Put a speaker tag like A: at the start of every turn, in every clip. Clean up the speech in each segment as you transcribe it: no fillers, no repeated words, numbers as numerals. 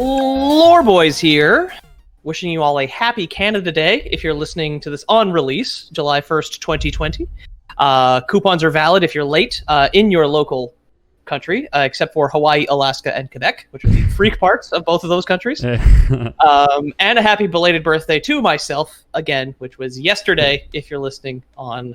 A: Lore Boys here, wishing you all a happy Canada Day if you're listening to this on release, July 1st, 2020. Coupons are valid if you're late in your local country, except for Hawaii, Alaska, and Quebec, which are the freak parts of both of those countries. And a happy belated birthday to myself, again, which was yesterday if you're listening on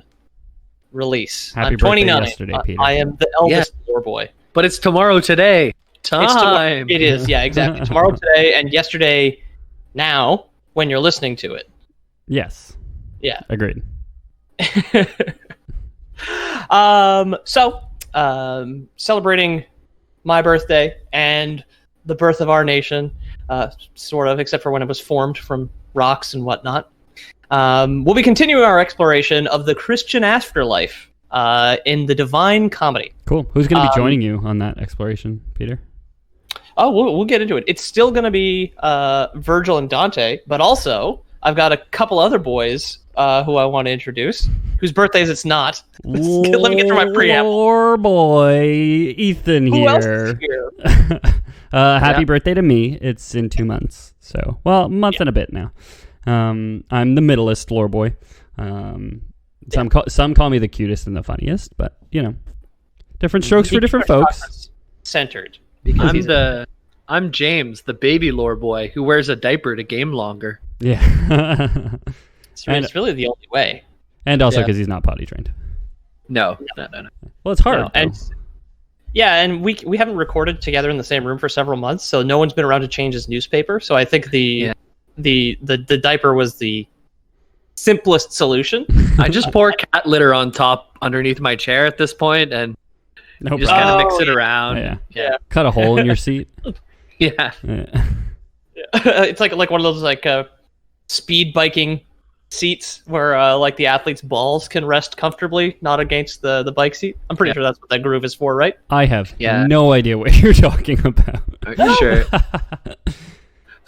A: release.
B: Happy
A: I'm 29.
B: yesterday, Peter.
A: I am the eldest Lore Boy.
C: But it's tomorrow today.
A: It is, yeah, exactly. Tomorrow today and yesterday now when you're listening to it.
B: Yes.
A: Yeah.
B: Agreed.
A: Celebrating my birthday and the birth of our nation, sort of, except for when it was formed from rocks and whatnot. We'll be continuing our exploration of the Christian afterlife in the Divine Comedy.
B: Cool. Who's going to be joining you on that exploration, Peter?
A: Oh, we'll get into it. It's still going to be Virgil and Dante, but also I've got a couple other boys who I want to introduce, whose birthdays it's not. Let me get through my preamble.
B: Poor boy, Ethan here.
A: Who else is here?
B: Happy birthday to me. It's in 2 months. So, well, a month and a bit now. I'm the middleest lore boy. Some call me the cutest and the funniest, but, you know, different strokes for different folks.
A: Centered.
C: I'm James, the baby lore boy, who wears a diaper to game longer.
B: Yeah.
A: It's really the only way.
B: And also because he's not potty trained.
C: No.
B: Well, it's hard.
A: And we haven't recorded together in the same room for several months, so no one's been around to change his newspaper. So I think the diaper was the simplest solution.
C: I just pour cat litter on top underneath my chair at this point, and just kind of mix it around.
B: Yeah. Cut a hole in your seat.
C: Yeah.
A: It's like one of those speed biking seats where like the athlete's balls can rest comfortably, not against the bike seat. I'm pretty sure that's what that groove is for, right?
B: I have no idea what you're talking about.
C: Sure.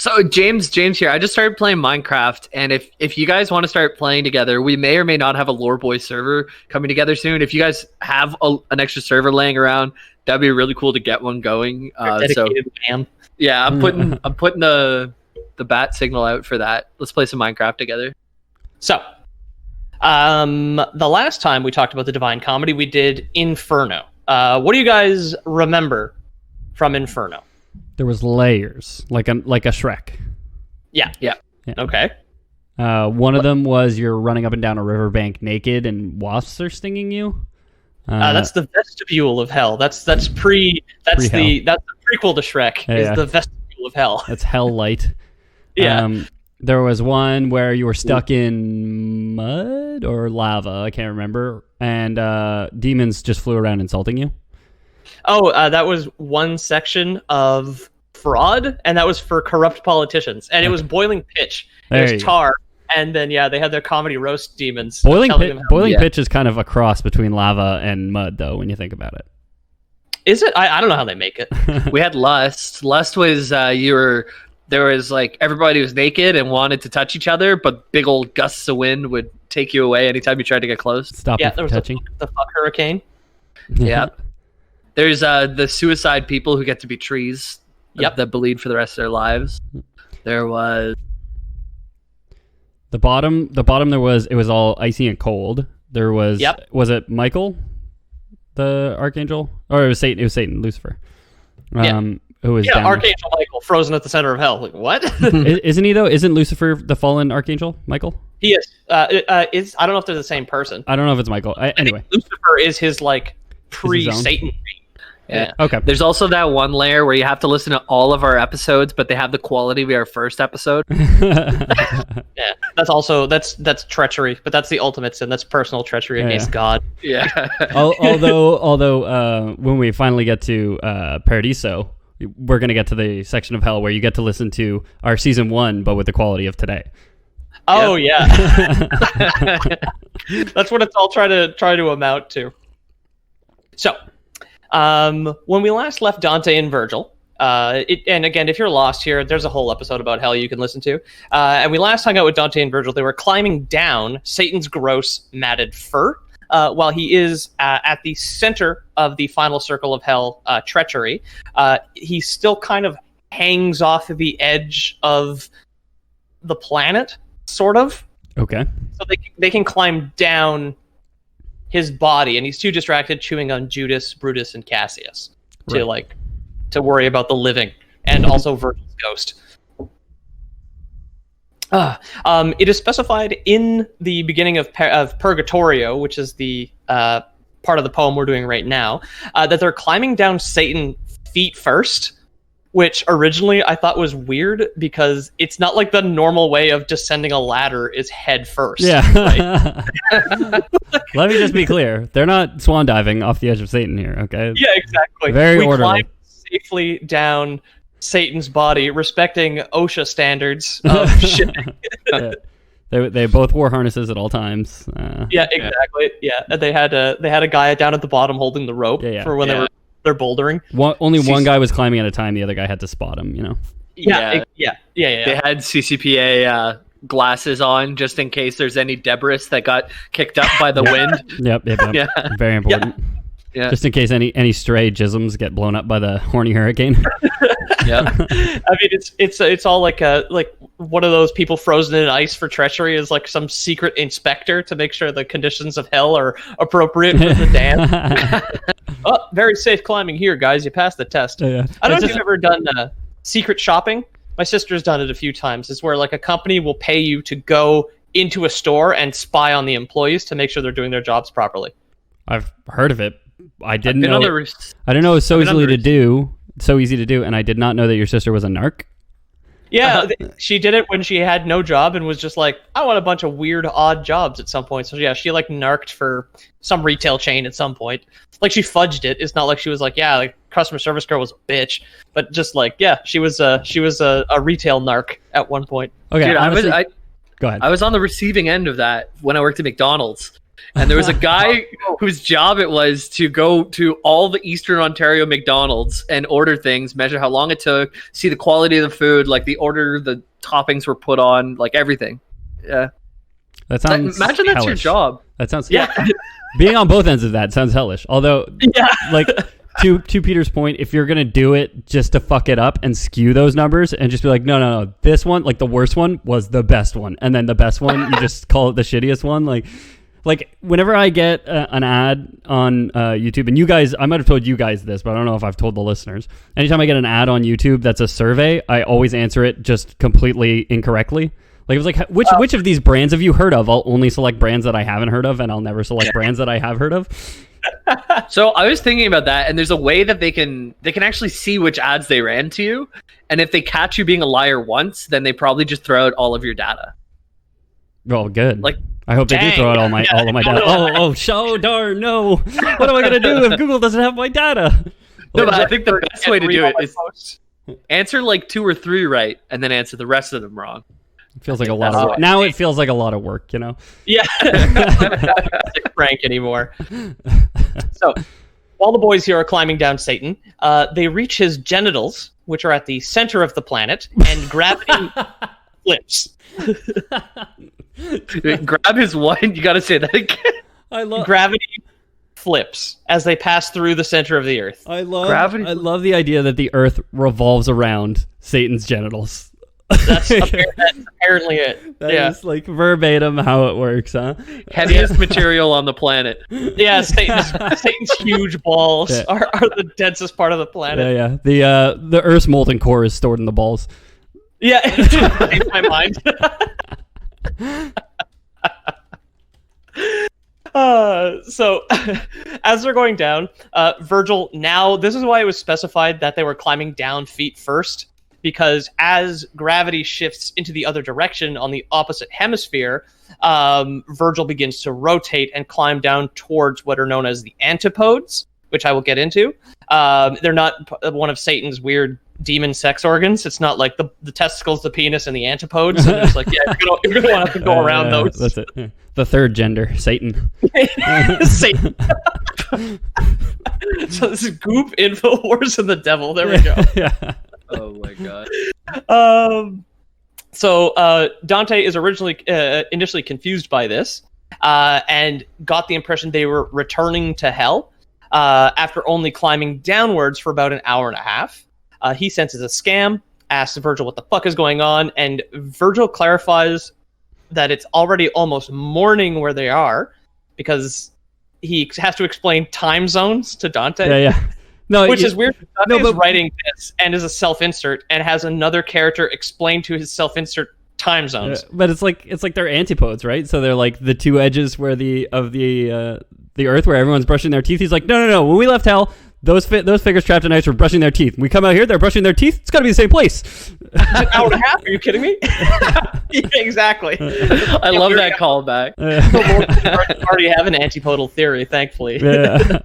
C: So James here. I just started playing Minecraft, and if you guys want to start playing together, we may or may not have a Lore Boy server coming together soon. If you guys have an extra server laying around, that'd be really cool to get one going.
A: Dedicated man.
C: Yeah, I'm putting the bat signal out for that. Let's play some Minecraft together.
A: So, the last time we talked about the Divine Comedy, we did Inferno. What do you guys remember from Inferno?
B: There was layers, like a Shrek.
A: Yeah. Okay.
B: One of them was you're running up and down a riverbank naked, and wasps are stinging you.
A: That's the vestibule of hell. That's the prequel to Shrek. Is the vestibule of hell.
B: That's hell light.
A: Yeah.
B: There was one where you were stuck in mud or lava. I can't remember, and demons just flew around insulting you.
A: Oh, that was one section of fraud, and that was for corrupt politicians. And it was boiling pitch. It was tar, and then they had their comedy roast demons.
B: Boiling pitch is kind of a cross between lava and mud, though, when you think about it.
A: Is it? I don't know how they make it.
C: We had lust. Lust was there was like everybody was naked and wanted to touch each other, but big old gusts of wind would take you away anytime you tried to get close.
B: Stop you from touching.
A: The fuck hurricane.
C: Yeah. There's the suicide people who get to be trees that bleed for the rest of their lives. There was
B: the bottom it was all icy and cold. There was was it Michael, the archangel? Or it was Satan, Lucifer. Who was down
A: Archangel Michael frozen at the center of hell. Like, what?
B: Isn't he though? Isn't Lucifer the fallen archangel, Michael?
A: He is. I don't know if they're the same person.
B: I don't know if it's Michael. Anyway,
A: Lucifer is his pre-Satan.
C: Yeah. Okay. There's also that one layer where you have to listen to all of our episodes, but they have the quality of our first episode.
A: Yeah. That's treachery, but that's the ultimate sin. That's personal treachery against God.
C: Yeah.
B: Although when we finally get to Paradiso, we're going to get to the section of hell where you get to listen to our season 1, but with the quality of today.
A: Oh yeah. That's what it's all try to amount to. So, when we last left Dante and Virgil, and again, if you're lost here, there's a whole episode about hell you can listen to. And we last hung out with Dante and Virgil. They were climbing down Satan's gross matted fur, while he is at the center of the final circle of hell, treachery. He's still kind of hangs off the edge of the planet, sort of.
B: Okay.
A: So they can climb down his body, and he's too distracted chewing on Judas, Brutus, and Cassius to worry about the living, and also Virgil's ghost. It is specified in the beginning of Purgatorio, which is the part of the poem we're doing right now, that they're climbing down Satan feet first, which originally I thought was weird because it's not like the normal way of descending a ladder is head first.
B: Yeah.
A: Right?
B: Let me just be clear. They're not swan diving off the edge of Satan here, okay?
A: Yeah, exactly.
B: Very
A: we
B: orderly.
A: climb safely down Satan's body, respecting OSHA standards of shipping.
B: Yeah. They both wore harnesses at all times.
A: Yeah, exactly. Yeah, they had a guy down at the bottom holding the rope for when they're bouldering.
B: Only one guy was climbing at a time. The other guy had to spot him. You know.
A: Yeah.
C: They had CCPA glasses on just in case there's any debris that got kicked up by the wind.
B: Yep. Yeah. Very important.
C: Yeah.
B: Just in case any stray jisms get blown up by the horny hurricane.
C: Yeah.
A: I mean, it's all like one of those people frozen in ice for treachery is like some secret inspector to make sure the conditions of hell are appropriate for the dam. Oh, very safe climbing here, guys. You passed the test.
B: Yeah.
A: I don't know if you've ever done secret shopping. My sister's done it a few times. It's where like a company will pay you to go into a store and spy on the employees to make sure they're doing their jobs properly.
B: I've heard of it. I didn't know. I didn't know it was so easy to do, and I did not know that your sister was a narc.
A: Yeah, she did it when she had no job and was just like, I want a bunch of weird, odd jobs at some point. So yeah, she like narked for some retail chain at some point. Like she fudged it. It's not like she was like, yeah, like customer service girl was a bitch, but just like, yeah, she was a retail narc at one point.
B: Okay,
C: dude,
B: honestly,
C: go ahead. I was on the receiving end of that when I worked at McDonald's. And there was a guy whose job it was to go to all the Eastern Ontario McDonald's and order things, measure how long it took, see the quality of the food, like the order the toppings were put on, like everything. Yeah.
B: That sounds
C: imagine that's your
B: hellish.
C: job.
B: That sounds being on both ends of that sounds hellish. Although like to Peter's point, if you're gonna do it just to fuck it up and skew those numbers and just be like, no, this one, like the worst one was the best one, and then the best one you just call it the shittiest one, like whenever I get an ad on YouTube, and you guys, I might have told you guys this, but I don't know if I've told the listeners. Anytime I get an ad on YouTube that's a survey, I always answer it just completely incorrectly. Like it was like, which of these brands have you heard of? I'll only select brands that I haven't heard of, and I'll never select brands that I have heard of.
C: So I was thinking about that, and there's a way that they can actually see which ads they ran to you, and if they catch you being a liar once, then they probably just throw out all of your data.
B: Oh, good.
C: Like,
B: I hope they do throw out all of my data. Oh, darn, no. What am I going to do if Google doesn't have my data?
C: No, but I think the best way to do it is answer like 2 or 3 right, and then answer the rest of them wrong.
B: It feels like a lot of work. Now it feels like a lot of work, you know?
A: Yeah. It's not a prank anymore. So, while the boys here are climbing down Satan, they reach his genitals, which are at the center of the planet, and gravity flips.
C: Grab his one. You got to say that again.
A: Gravity flips as they pass through the center of the earth.
B: I love the idea that the earth revolves around Satan's genitals.
A: That's apparently it.
B: That is like verbatim how it works, huh?
C: Heaviest material on the planet.
A: Yeah, Satan's huge balls are the densest part of the planet.
B: Yeah. The Earth's molten core is stored in the balls.
A: Yeah, in my mind. So, as they're going down, Virgil, now, this is why it was specified that they were climbing down feet first, because as gravity shifts into the other direction on the opposite hemisphere, Virgil begins to rotate and climb down towards what are known as the antipodes, which I will get into. They're not one of Satan's weird demon sex organs. It's not like the testicles, the penis, and the antipodes. So it's like, yeah, you're gonna want to go around those.
B: That's it. Yeah. The third gender, Satan.
A: Satan. So this is Goop, InfoWars, and the devil. There we go.
C: Yeah. Oh my god.
A: So Dante is initially confused by this, and got the impression they were returning to hell. After only climbing downwards for about an hour and a half. He senses a scam asks Virgil what the fuck is going on, and Virgil clarifies that it's already almost morning where they are, because he has to explain time zones to Dante.
B: Yeah. No,
A: which is weird. Dante is writing this and is a self-insert and has another character explain to his self-insert time zones.
B: But it's like they're antipodes, right? So they're like the two edges where the earth where everyone's brushing their teeth. He's like, no. When we left hell, those figures trapped in ice were brushing their teeth. When we come out here, they're brushing their teeth. It's got to be the same place.
A: It's an hour and a half. Are you kidding me? Yeah, exactly.
C: I love that callback.
A: We already have an antipodal theory, thankfully.
B: Yeah.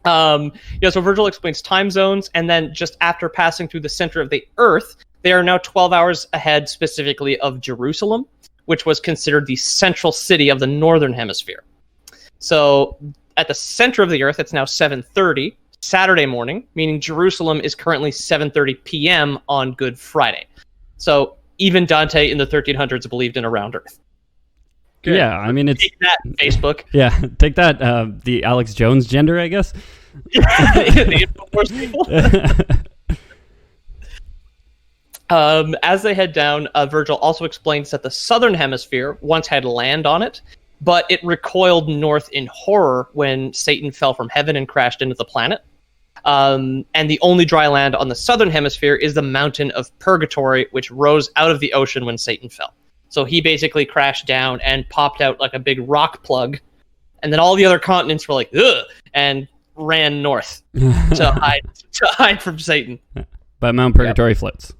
A: So Virgil explains time zones, and then just after passing through the center of the Earth, they are now 12 hours ahead, specifically of Jerusalem, which was considered the central city of the Northern Hemisphere. So at the center of the Earth, it's now 7:30 Saturday morning, meaning Jerusalem is currently 7:30 p.m. on Good Friday. So even Dante in the 1300s believed in a round Earth.
B: Good. Yeah, I mean, it's...
A: Take that, Facebook.
B: Yeah, take that, the Alex Jones gender, I guess.
A: The Infowars people. As they head down, Virgil also explains that the southern hemisphere once had land on it, but it recoiled north in horror when Satan fell from heaven and crashed into the planet. And the only dry land on the southern hemisphere is the Mountain of Purgatory, which rose out of the ocean when Satan fell. So he basically crashed down and popped out like a big rock plug, and then all the other continents were like, ugh, and ran north to hide from Satan.
B: But Mount Purgatory floats.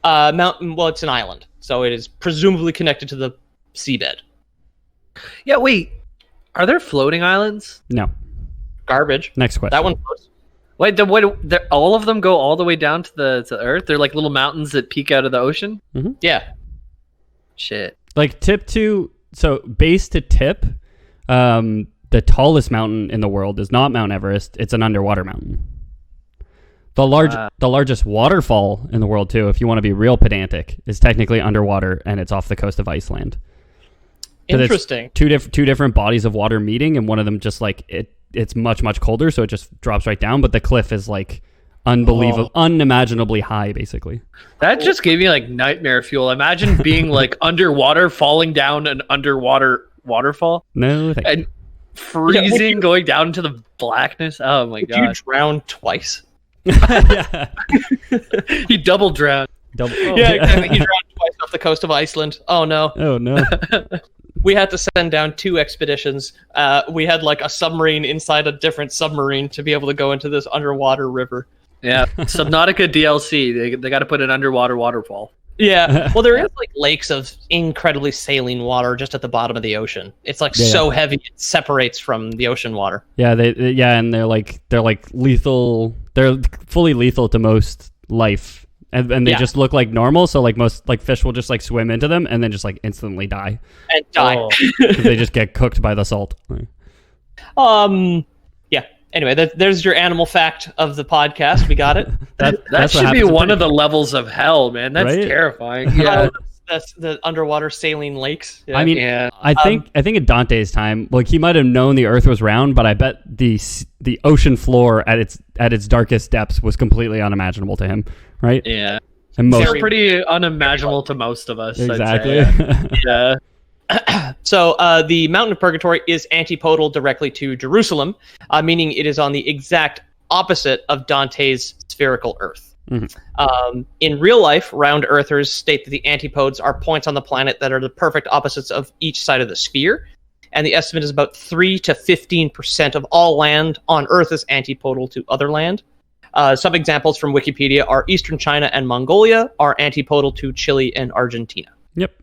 A: It's an island, so it is presumably connected to the seabed.
C: Yeah, wait. Are there floating islands?
B: No.
A: Garbage.
B: Next question.
A: That one floats.
C: Wait, all of them go all the way down to the Earth? They're like little mountains that peek out of the ocean?
B: Mm-hmm.
A: Yeah.
C: Shit.
B: Like base to tip, the tallest mountain in the world is not Mount Everest. It's an underwater mountain. The largest waterfall in the world, too, if you want to be real pedantic, is technically underwater, and it's off the coast of Iceland.
A: Interesting.
B: Two different bodies of water meeting, and one of them just like it's much, much colder, so it just drops right down. But the cliff is like unimaginably high, basically.
C: That just gave me like nightmare fuel. Imagine being like underwater, falling down an underwater waterfall.
B: No,
C: and freezing, going down into the blackness. Oh my god!
A: You drown twice.
B: Yeah.
C: He double drowned.
A: Yeah, exactly. He drowned twice off the coast of Iceland. Oh no.
B: Oh no.
A: We had to send down 2 expeditions. We had like a submarine inside a different submarine to be able to go into this underwater river.
C: Yeah, Subnautica DLC. They got to put an underwater waterfall.
A: Yeah, well, there is like lakes of incredibly saline water just at the bottom of the ocean. It's like so heavy it separates from the ocean water.
B: Yeah, and they're like lethal. They're fully lethal to most life, and they just look like normal. So like most like fish will just like swim into them and then just like instantly die.
A: And die.
B: Because they just get cooked by the salt.
A: Yeah. Anyway, there's your animal fact of the podcast. We got it.
C: That should be one of the levels of hell, man. That's terrifying. Yeah.
A: That's the underwater saline lakes. Yeah.
B: I mean, I think in Dante's time, like he might have known the Earth was round, but I bet the ocean floor at its darkest depths was completely unimaginable to him, right?
C: Yeah.
B: And
C: it's pretty unimaginable to most of us.
B: Exactly.
C: Yeah.
A: So the Mountain of Purgatory is antipodal directly to Jerusalem, meaning it is on the exact opposite of Dante's spherical Earth. Mm-hmm. In real life, round earthers state that the antipodes are points on the planet that are the perfect opposites of each side of the sphere, and the estimate is about 3 to 15% of all land on Earth is antipodal to other land. Some examples from Wikipedia are Eastern China and Mongolia are antipodal to Chile and Argentina.
B: Yep.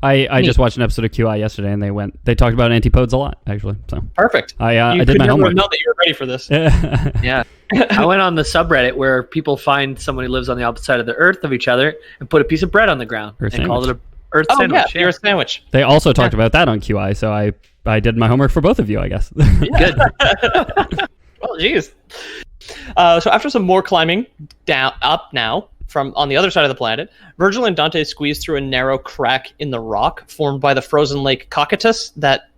B: I just watched an episode of QI yesterday, and they talked about antipodes a lot, actually. So
A: perfect.
B: I did my homework.
A: Know that you were ready for this.
C: Yeah. I went on the subreddit where people find someone who lives on the opposite side of the Earth of each other and put a piece of bread on the ground and call it a Earth sandwich.
A: Yeah, you're a sandwich.
B: They also talked about that on QI, so I did my homework for both of you, I guess.
C: Good.
A: Well, geez. So after some more climbing up now from on the other side of the planet, Virgil and Dante squeeze through a narrow crack in the rock formed by the frozen lake Cocytus that...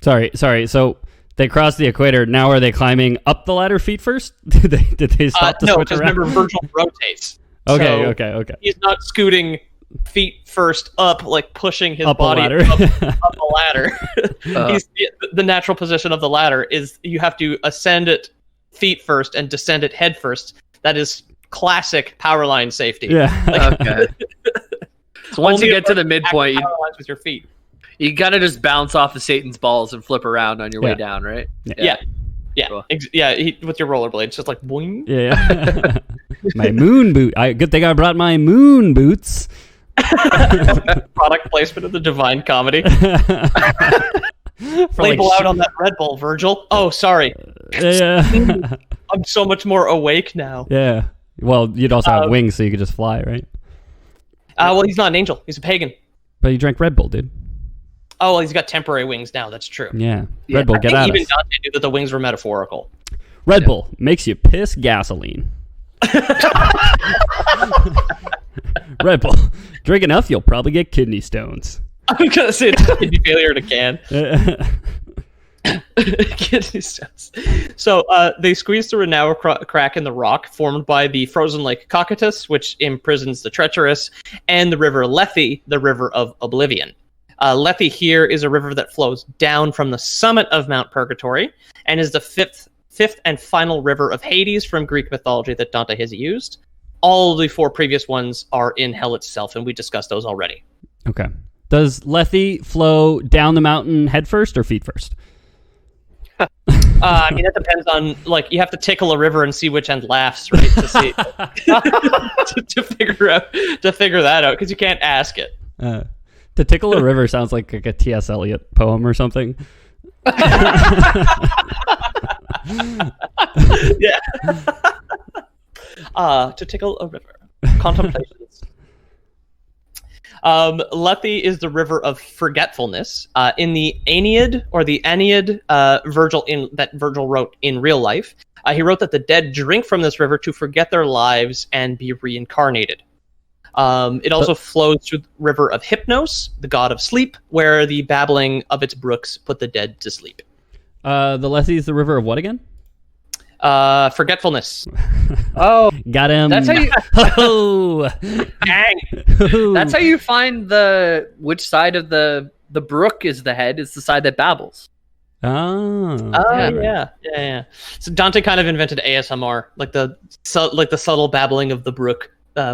B: Sorry. So They crossed the equator. Now are they climbing up the ladder feet first? Did they stop to
A: no,
B: switch
A: because
B: around?
A: remember, Virgil rotates.
B: Okay.
A: He's not scooting feet first up, like pushing his
B: Up a
A: body
B: ladder.
A: up a ladder. The natural position of the ladder is you have to ascend it feet first and descend it head first. That is classic power line safety.
B: Yeah.
C: Okay. So once you get to the midpoint,
A: power lines with your feet.
C: you gotta just bounce off of Satan's balls and flip around on your way down, right?
A: Yeah.
C: Cool.
A: With your rollerblades, just like boing.
B: Yeah. My moon boot. Good thing I brought my moon boots.
A: Product placement of the Divine Comedy. Label out on that Red Bull, Virgil. Oh, sorry.
B: Yeah.
A: I'm so much more awake now.
B: Yeah. Well, you'd also have wings, so you could just fly, right?
A: Well, he's not an angel. He's a pagan.
B: But you drank Red Bull, dude.
A: Oh, well, he's got temporary wings now. That's true.
B: Yeah. Red Bull, get out of
A: Even Dante knew that the wings were metaphorical.
B: Red Bull makes you piss gasoline. Red Bull. Drink enough, you'll probably get kidney stones.
A: I'm going to say it's kidney failure in a can. Kidney stones. So they squeeze through a narrow crack in the rock formed by the frozen lake Cocytus, which imprisons the treacherous, and the river Lethe, the river of oblivion. Lethe here is a river that flows down from the summit of Mount Purgatory and is the fifth and final river of Hades from Greek mythology that Dante has used. All the 4 previous ones are in hell itself, and we discussed those already.
B: Okay. Does Lethe flow down the mountain head first or feet first?
A: I mean, that depends on, like, you have to tickle a river and see which end laughs, right? To see to figure that out, because you can't ask it.
B: To tickle a river sounds like a T.S. Eliot poem or something.
A: Yeah. To tickle a river. Contemplations. Lethe is the river of forgetfulness. In the Aeneid, or the Aeneid, that Virgil wrote in real life, he wrote that the dead drink from this river to forget their lives and be reincarnated. It also flows through the river of Hypnos, the god of sleep, where the babbling of its brooks put the dead to sleep.
B: The Lethe is the river of what again?
A: Forgetfulness.
C: Oh,
B: got him.
C: That's how you.
B: Oh,
A: Dang.
C: That's how you find which side of the brook is the head. It's the side that babbles.
B: Oh.
A: Yeah. So Dante kind of invented ASMR, like the subtle babbling of the brook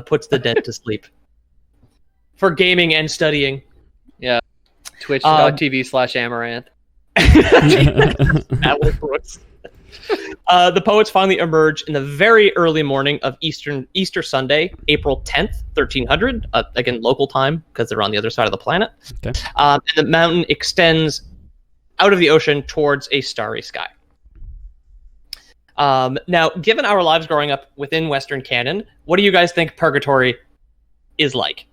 A: puts the dead to sleep. For gaming and studying.
C: Yeah. Twitch.tv/Amaranth.
A: The poets finally emerge in the very early morning of Easter Sunday, April 10th, 1300. Again, local time, because they're on the other side of the planet.
B: Okay.
A: And the mountain extends out of the ocean towards a starry sky. Now, given our lives growing up within Western canon, what do you guys think Purgatory is like?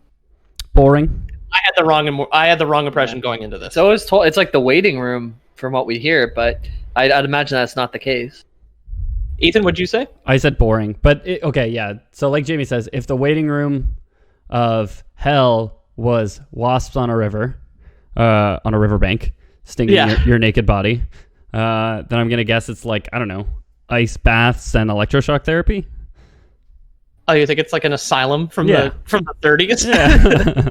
B: Boring.
A: I had the wrong impression going into this.
C: So it's like the waiting room from what we hear, but I'd imagine that's not the case.
A: Ethan, what'd you say?
B: I said boring, but okay, yeah. So like Jamie says, if the waiting room of hell was wasps on a riverbank, stinging your naked body, then I'm gonna guess it's like, I don't know, ice baths and electroshock therapy.
A: Oh, you think it's like an asylum from the 30s?
B: Yeah.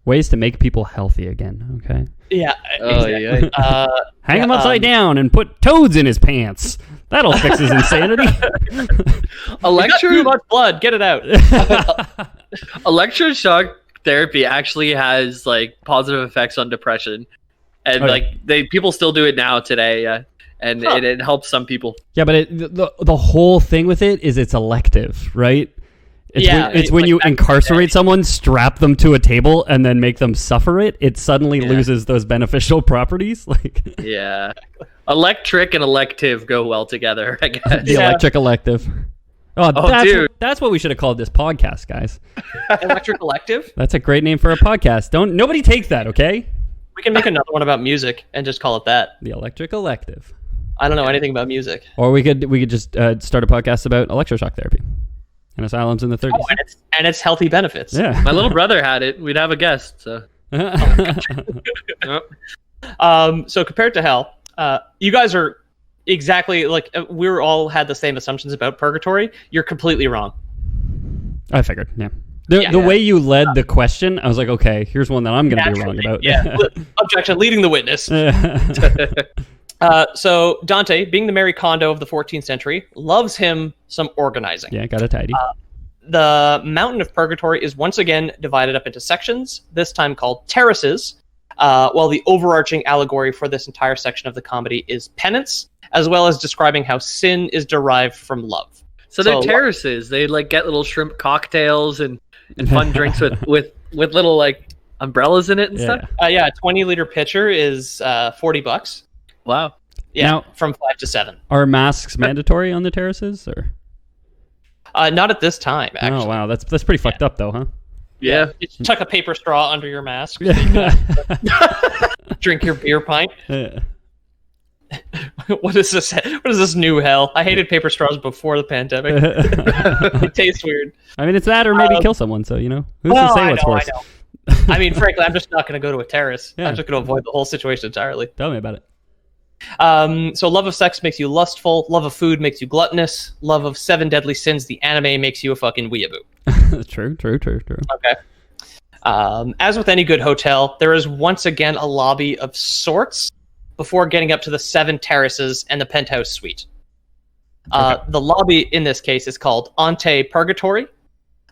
B: Ways to make people healthy again. Okay.
A: Yeah.
C: Oh,
A: exactly.
C: yeah.
B: Hang him upside down and put toads in his pants. That'll fix his insanity.
A: Too much blood. Get it out.
C: Electroshock therapy actually has like positive effects on depression, and people still do it now today. Yeah. And it helps some people.
B: Yeah, but the whole thing with it is it's elective, right? It's when you incarcerate someone, strap them to a table, and then make them suffer it. It suddenly loses those beneficial properties.
C: Yeah, electric and elective go well together, I guess.
B: The electric elective. That's what we should have called this podcast, guys.
A: Electric elective.
B: That's a great name for a podcast. Nobody take that, okay?
A: We can make another one about music and just call it that.
B: The electric elective.
A: I don't know anything about music.
B: Or we could just start a podcast about electroshock therapy and asylums in the 30s.
A: Oh, and its healthy benefits.
B: Yeah.
C: My little brother had it. We'd have a guest. So.
A: So compared to hell, You guys are exactly like we're all had the same assumptions about purgatory. You're completely wrong.
B: I figured, yeah. The way you led the question, I was like, okay, here's one that I'm going to be wrong about.
A: Yeah. Objection, leading the witness. So Dante, being the Marie Kondo of the 14th century, loves him some organizing.
B: Yeah, got a tidy.
A: The Mountain of Purgatory is once again divided up into sections, this time called terraces, while the overarching allegory for this entire section of the comedy is penance, as well as describing how sin is derived from love.
C: So they're terraces. They like get little shrimp cocktails and fun drinks with little like umbrellas in it and stuff.
A: Yeah, a 20-liter pitcher is $40.
C: Wow.
A: Yeah,
B: now,
A: from 5 to 7.
B: Are masks mandatory on the terraces, or?
A: Not at this time, actually.
B: Oh wow, that's pretty fucked up though, huh?
C: Yeah.
A: Just tuck a paper straw under your mask. Drink your beer pint.
B: Yeah.
A: What is this? What is this new hell? I hated paper straws before the pandemic. It tastes weird.
B: I mean, it's that, or maybe kill someone. So who's to say what's worse?
A: I know. I mean, frankly, I'm just not going to go to a terrace.
B: Yeah.
A: I'm just going to avoid the whole situation entirely.
B: Tell me about it.
A: So love of sex makes you lustful. Love of food makes you gluttonous. Love of 7 deadly sins, the anime, makes you a fucking weeaboo.
B: True.
A: Okay. As with any good hotel, there is once again a lobby of sorts before getting up to the 7 terraces and the penthouse suite. The lobby in this case is called Untitled Purgatory,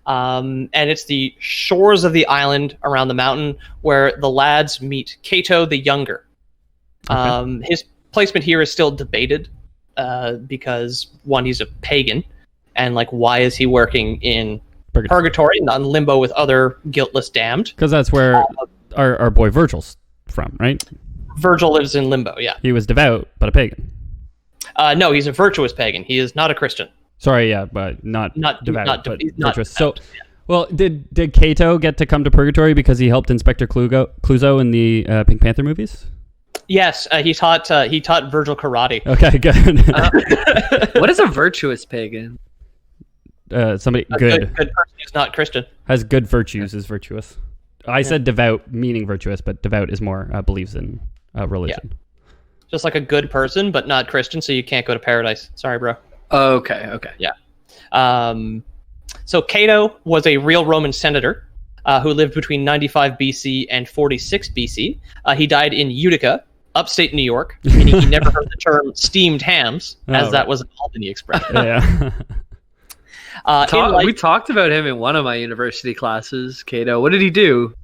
A: and it's the shores of the island around the mountain where the lads meet Cato the Younger.
B: Okay.
A: His placement here is still debated because, one, he's a pagan, and like, why is he working in Purgatory, not in limbo with other guiltless damned?
B: Because that's where our boy Virgil's from, right?
A: Virgil lives in limbo, yeah.
B: He was devout, but a pagan.
A: No, he's a virtuous pagan. He is not a Christian.
B: Sorry, yeah, but not devout, but
A: not
B: virtuous.
A: Devout,
B: so, well, did Cato get to come to Purgatory because he helped Inspector Clouseau in the Pink Panther movies?
A: Yes, he taught Virgil karate.
B: Okay, good.
C: What is a virtuous pagan?
B: Somebody
A: A good person who's not Christian.
B: has good virtues, is virtuous. I said devout, meaning virtuous, but devout is more believes in religion.
A: Yeah. Just like a good person, but not Christian, so you can't go to paradise. Sorry, bro.
C: Okay.
A: Yeah. So Cato was a real Roman senator who lived between 95 BC and 46 BC. He died in Utica, upstate New York, meaning he never heard the term steamed hams, as that was an Albany expression.
B: Yeah.
C: We talked about him in one of my university classes, Cato. What did he do?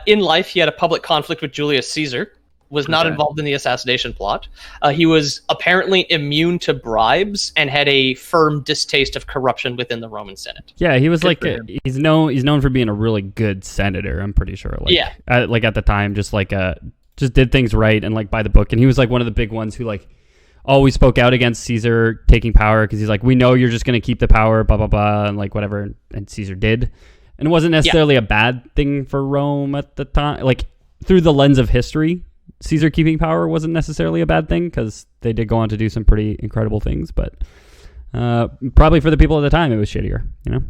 A: In life, he had a public conflict with Julius Caesar, was not involved in the assassination plot. He was apparently immune to bribes and had a firm distaste of corruption within the Roman Senate.
B: Yeah, he was he's known for being a really good senator, I'm pretty sure. At the time, just did things right and like by the book. And he was like one of the big ones who like always spoke out against Caesar taking power, because he's like, we know you're just going to keep the power, blah, blah, blah, and like whatever. And Caesar did. And it wasn't necessarily a bad thing for Rome at the time. Like, through the lens of history, Caesar keeping power wasn't necessarily a bad thing, because they did go on to do some pretty incredible things. But probably for the people at the time, it was shittier, you know?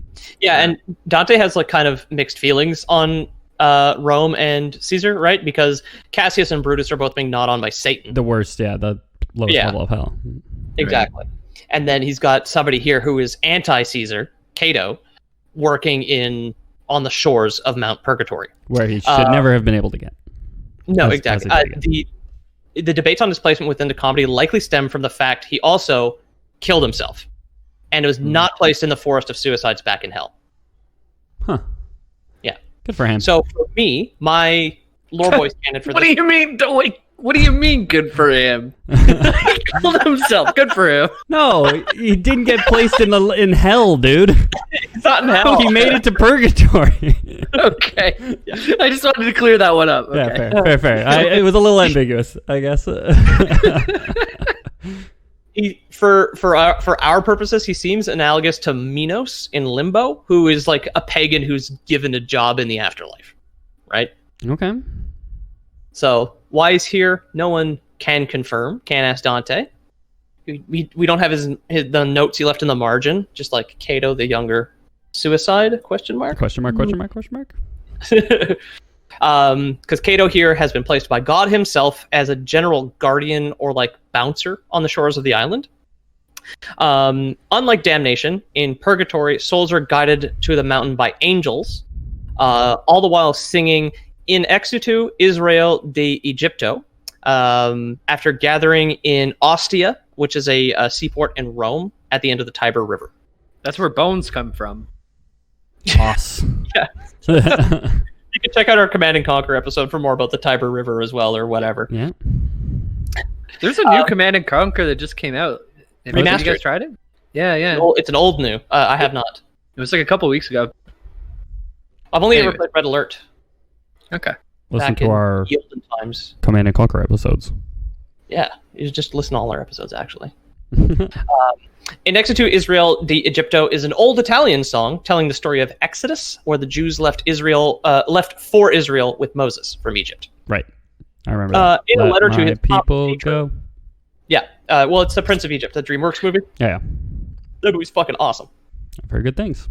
A: Yeah, and Dante has like kind of mixed feelings on Rome and Caesar, right? Because Cassius and Brutus are both being gnawed on by Satan.
B: The worst, the lowest level of hell.
A: Exactly. Right. And then he's got somebody here who is anti-Caesar, Cato, working on the shores of Mount Purgatory,
B: where he should never have been able to get.
A: No, exactly. The debates on his placement within the comedy likely stem from the fact he also killed himself, and was not placed in the forest of suicides back in hell.
B: Huh.
A: Yeah.
B: Good for him.
A: So for me, my lore boys canon for
C: What
A: this.
C: do you mean? What do you mean? Good for him. He killed himself. Good for him.
B: No, he didn't get placed in hell, dude.
A: It's not in hell.
B: He made it to Purgatory.
C: Okay. I just wanted to clear that one up. Okay.
B: Yeah, fair. It was a little ambiguous, I guess.
A: For our purposes, he seems analogous to Minos in Limbo, who is like a pagan who's given a job in the afterlife, right?
B: Okay.
A: So why he's here, no one can confirm. Can't ask Dante. We don't have the notes he left in the margin, just like Cato the Younger suicide? Question mark. Because Cato here has been placed by God himself as a general guardian or like bouncer on the shores of the island. Unlike damnation, in Purgatory, souls are guided to the mountain by angels, all the while singing in Exitu Israel de Egypto, after gathering in Ostia, which is a seaport in Rome at the end of the Tiber River.
C: That's where bones come from.
B: Awesome.
A: Yeah. You can check out our Command and Conquer episode for more about the Tiber River as well, or whatever.
B: Yeah.
C: There's a new Command and Conquer that just came out. Have you guys tried it? Yeah.
A: It's an old new. I have not.
C: It was like a couple weeks ago.
A: I've only ever played Red Alert.
C: Okay.
B: Listen
A: Back
B: to
A: in
B: our
A: Yielden times.
B: Command and Conquer episodes.
A: Yeah, you just listen to all our episodes, actually. In Exitu Israel de Egypto is an old Italian song telling the story of Exodus, where the Jews left for Israel with Moses from Egypt.
B: Right. I remember that.
A: In a letter to his
B: people go.
A: Yeah. Well, it's the Prince of Egypt, the DreamWorks movie.
B: Yeah.
A: That movie's fucking awesome.
B: Very good things.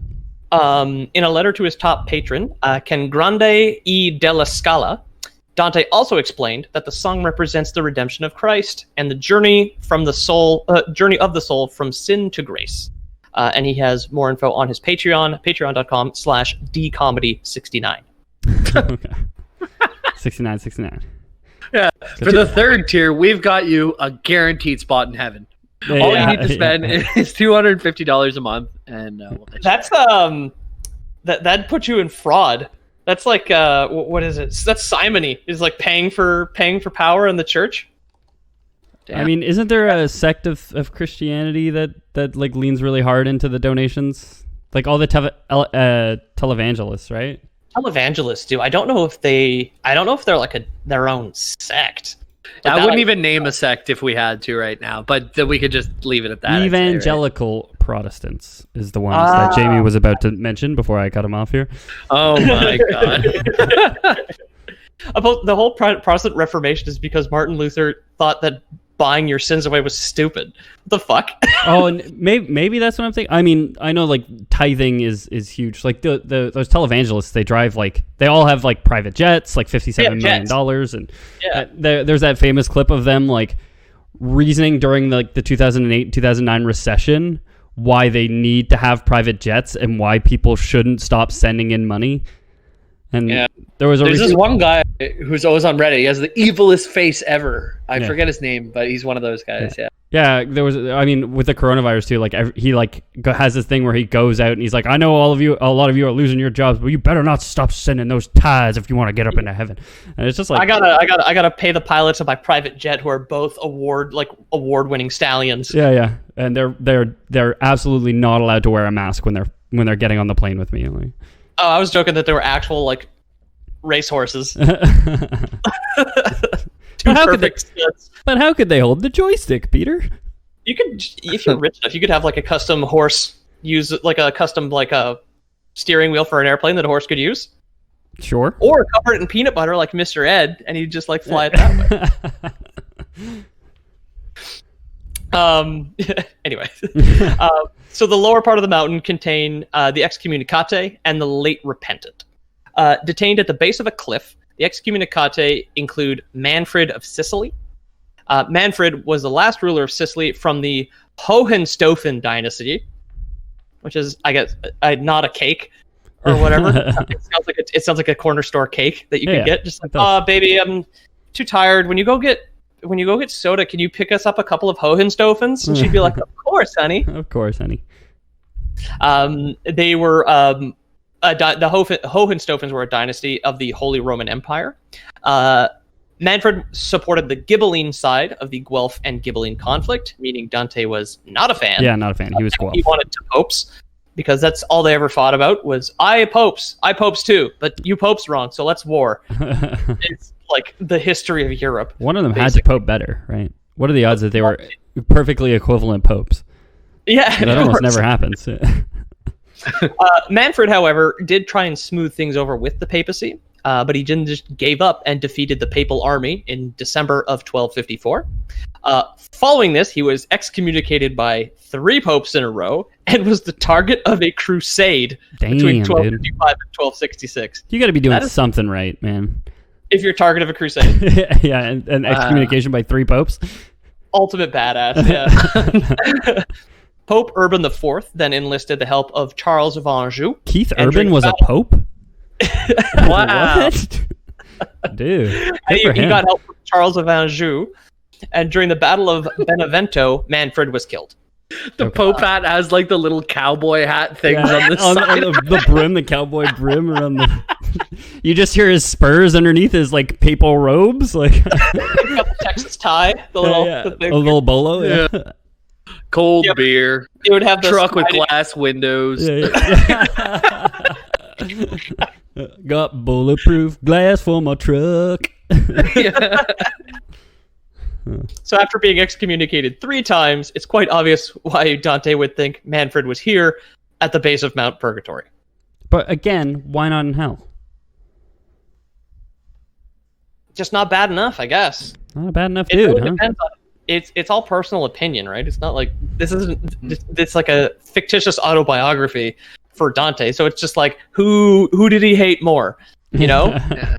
A: In a letter to his top patron, Can Grande e della Scala, Dante also explained that the song represents the redemption of Christ and the journey of the soul from sin to grace. And he has more info on his Patreon, patreon.com/dcomedy69.
B: Okay. 69.
C: Yeah. For the third tier, we've got you a guaranteed spot in heaven. All you need to spend is $250 a month, and we'll
A: that's that puts you in fraud. That's like what is it? That's simony. Is like paying for power in the church.
B: Damn. I mean, isn't there a sect of Christianity that like leans really hard into the donations? Like all the televangelists, right?
A: Televangelists do. I don't know if they're like their own sect. Like
C: I wouldn't even name a sect if we had to right now, but we could just leave it at that.
B: Evangelical Protestants is the ones that Jamie was about to mention before I cut him off here.
C: Oh my god.
A: About the whole Protestant Reformation is because Martin Luther thought that buying your sins away was stupid. What the fuck?
B: Oh, and maybe that's what I'm thinking. I mean, I know like tithing is huge. Like those televangelists, they all have like private jets, like $57 million, and there's that famous clip of them like reasoning during the 2008-2009 recession why they need to have private jets and why people shouldn't stop sending in money. And there's
C: this one guy who's always on Reddit. He has the evilest face ever. I forget his name, but he's one of those guys.
B: Yeah. There was. I mean, with the coronavirus too. Like he has this thing where he goes out and he's like, "I know a lot of you are losing your jobs, but you better not stop sending those tires if you want to get up into heaven." And it's just like
A: I gotta pay the pilots of my private jet who are both award-winning stallions.
B: Yeah. And they're absolutely not allowed to wear a mask when they're getting on the plane with me. Like,
A: oh, I was joking that they were actual like racehorses.
B: But how could they hold the joystick, Peter?
A: You could, if you're rich enough, you could have like a custom horse use like a custom like a steering wheel for an airplane that a horse could use.
B: Sure.
A: Or cover it in peanut butter like Mr. Ed, and he'd just like fly it that way. Anyway, so the lower part of the mountain contain the Excommunicate and the Late Repentant. Detained at the base of a cliff, the Excommunicate include Manfred of Sicily. Manfred was the last ruler of Sicily from the Hohenstaufen dynasty, which is, I guess, not a cake or whatever. It sounds like a corner store cake that you can get. Just like, baby, I'm too tired. When you go get soda, can you pick us up a couple of Hohenstaufens? And she'd be like, "Of course, honey."
B: Of course, honey.
A: They were the Hohenstaufens were a dynasty of the Holy Roman Empire. Manfred supported the Ghibelline side of the Guelph and Ghibelline conflict, meaning Dante was not a fan.
B: Yeah, not a fan. He was Guelph.
A: He wanted two popes because that's all they ever fought about was I popes too, but you popes wrong, so let's war. It's like the history of Europe.
B: One of them had to pope better, right? What are the odds that they were perfectly equivalent popes?
A: Yeah,
B: that almost never happens.
A: Manfred, however, did try and smooth things over with the papacy. but he didn't just gave up and defeated the papal army in December of 1254. Following this, he was excommunicated by 3 popes in a row and was the target of a crusade between 1255 and 1266.
B: You got to be doing something right, man.
A: If you're target of a crusade.
B: Yeah, and excommunication by 3 popes.
A: Ultimate badass, yeah. Pope Urban IV then enlisted the help of Charles of Anjou.
B: Keith Urban was a pope?
C: Wow.
B: What? Dude.
A: He got help from Charles of Anjou. And during the Battle of Benevento, Manfred was killed.
C: The Pope hat has like the little cowboy hat things on the side.
B: On the brim, the cowboy brim around the... You just hear his spurs underneath his like papal robes. Like
A: got the Texas tie. The
B: little bolo. Yeah.
C: Cold beer.
A: It would have the
C: truck with glass windows.
B: Got bulletproof glass for my truck.
A: So after being excommunicated 3 times, it's quite obvious why Dante would think Manfred was here at the base of Mount Purgatory.
B: But again, why not in hell?
A: Just not bad enough, I guess.
B: Not a bad enough dude,
A: really depends on, it's all personal opinion, right? It's not like this isn't. It's like a fictitious autobiography for Dante, so it's just like who did he hate more, you know?
C: Yeah.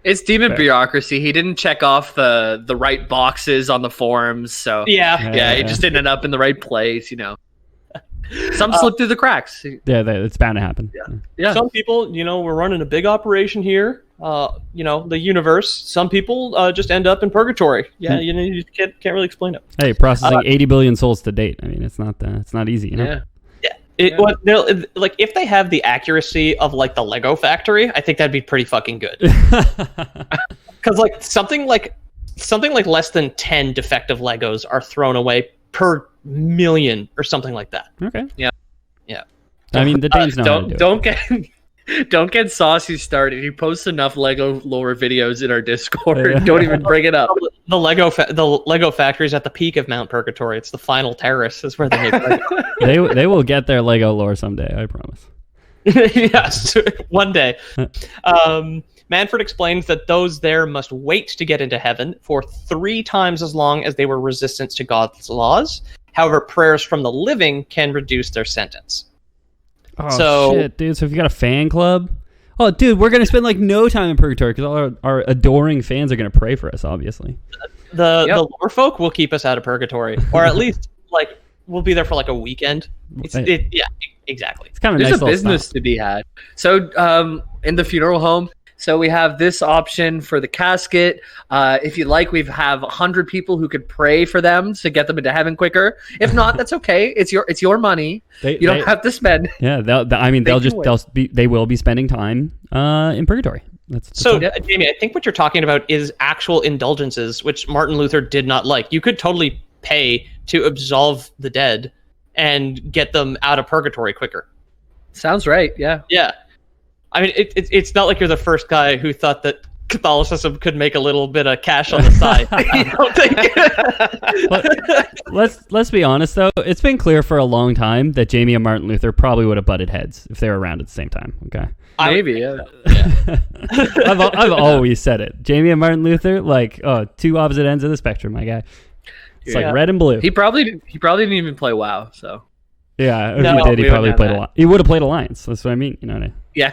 C: It's demon bureaucracy. He didn't check off the right boxes on the forms, so
A: yeah,
C: he just didn't end up in the right place, you know. Some slip through the cracks.
B: Yeah, it's bound to happen.
C: Yeah.
A: Some people, we're running a big operation here. The universe. Some people just end up in purgatory. Yeah, you can't really explain it.
B: Hey, processing 80 billion souls to date. I mean, it's not easy, you know.
A: Yeah. Like if they have the accuracy of like the Lego factory, I think that'd be pretty fucking good. Because like something like less than 10 defective Legos are thrown away per million or something like that.
B: Okay.
C: Yeah.
B: I mean, the Danes know how to do it.
C: Don't get Saucy started. He posts enough Lego lore videos in our Discord. Don't even bring it up.
A: The Lego factory is at the peak of Mount Purgatory. It's the final terrace. Is where they make Lego.
B: they will get their Lego lore someday. I promise.
A: Yes, one day. Manfred explains that those there must wait to get into heaven for 3 times as long as they were resistant to God's laws. However, prayers from the living can reduce their sentence.
B: Oh, shit, dude. So if you got a fan club... Oh, dude, we're going to spend like no time in purgatory because all our adoring fans are going to pray for us, obviously.
A: The lore folk will keep us out of purgatory. Or at least, like, we'll be there for like a weekend. Yeah, exactly.
B: It's kind of
C: There's
B: nice
C: a business to be had. So in the funeral home, so we have this option for the casket. If you like, we have 100 people who could pray for them to get them into heaven quicker. If not, that's okay. It's your money. You don't have to spend.
B: Yeah, they will be spending time in purgatory.
A: Jamie, I think what you're talking about is actual indulgences, which Martin Luther did not like. You could totally pay to absolve the dead and get them out of purgatory quicker.
C: Sounds right. Yeah.
A: Yeah. I mean, it's not like you're the first guy who thought that Catholicism could make a little bit of cash on the side. You don't think?
B: Let's be honest, though. It's been clear for a long time that Jamie and Martin Luther probably would have butted heads if they were around at the same time. Okay.
C: Maybe, yeah.
B: I've always said it. Jamie and Martin Luther, like, two opposite ends of the spectrum, my guy. It's like red and blue.
C: He probably didn't even play WoW, so.
B: Yeah, if he did, he probably played Alliance. He would have played Alliance. That's what I mean. You know what I mean?
C: Yeah.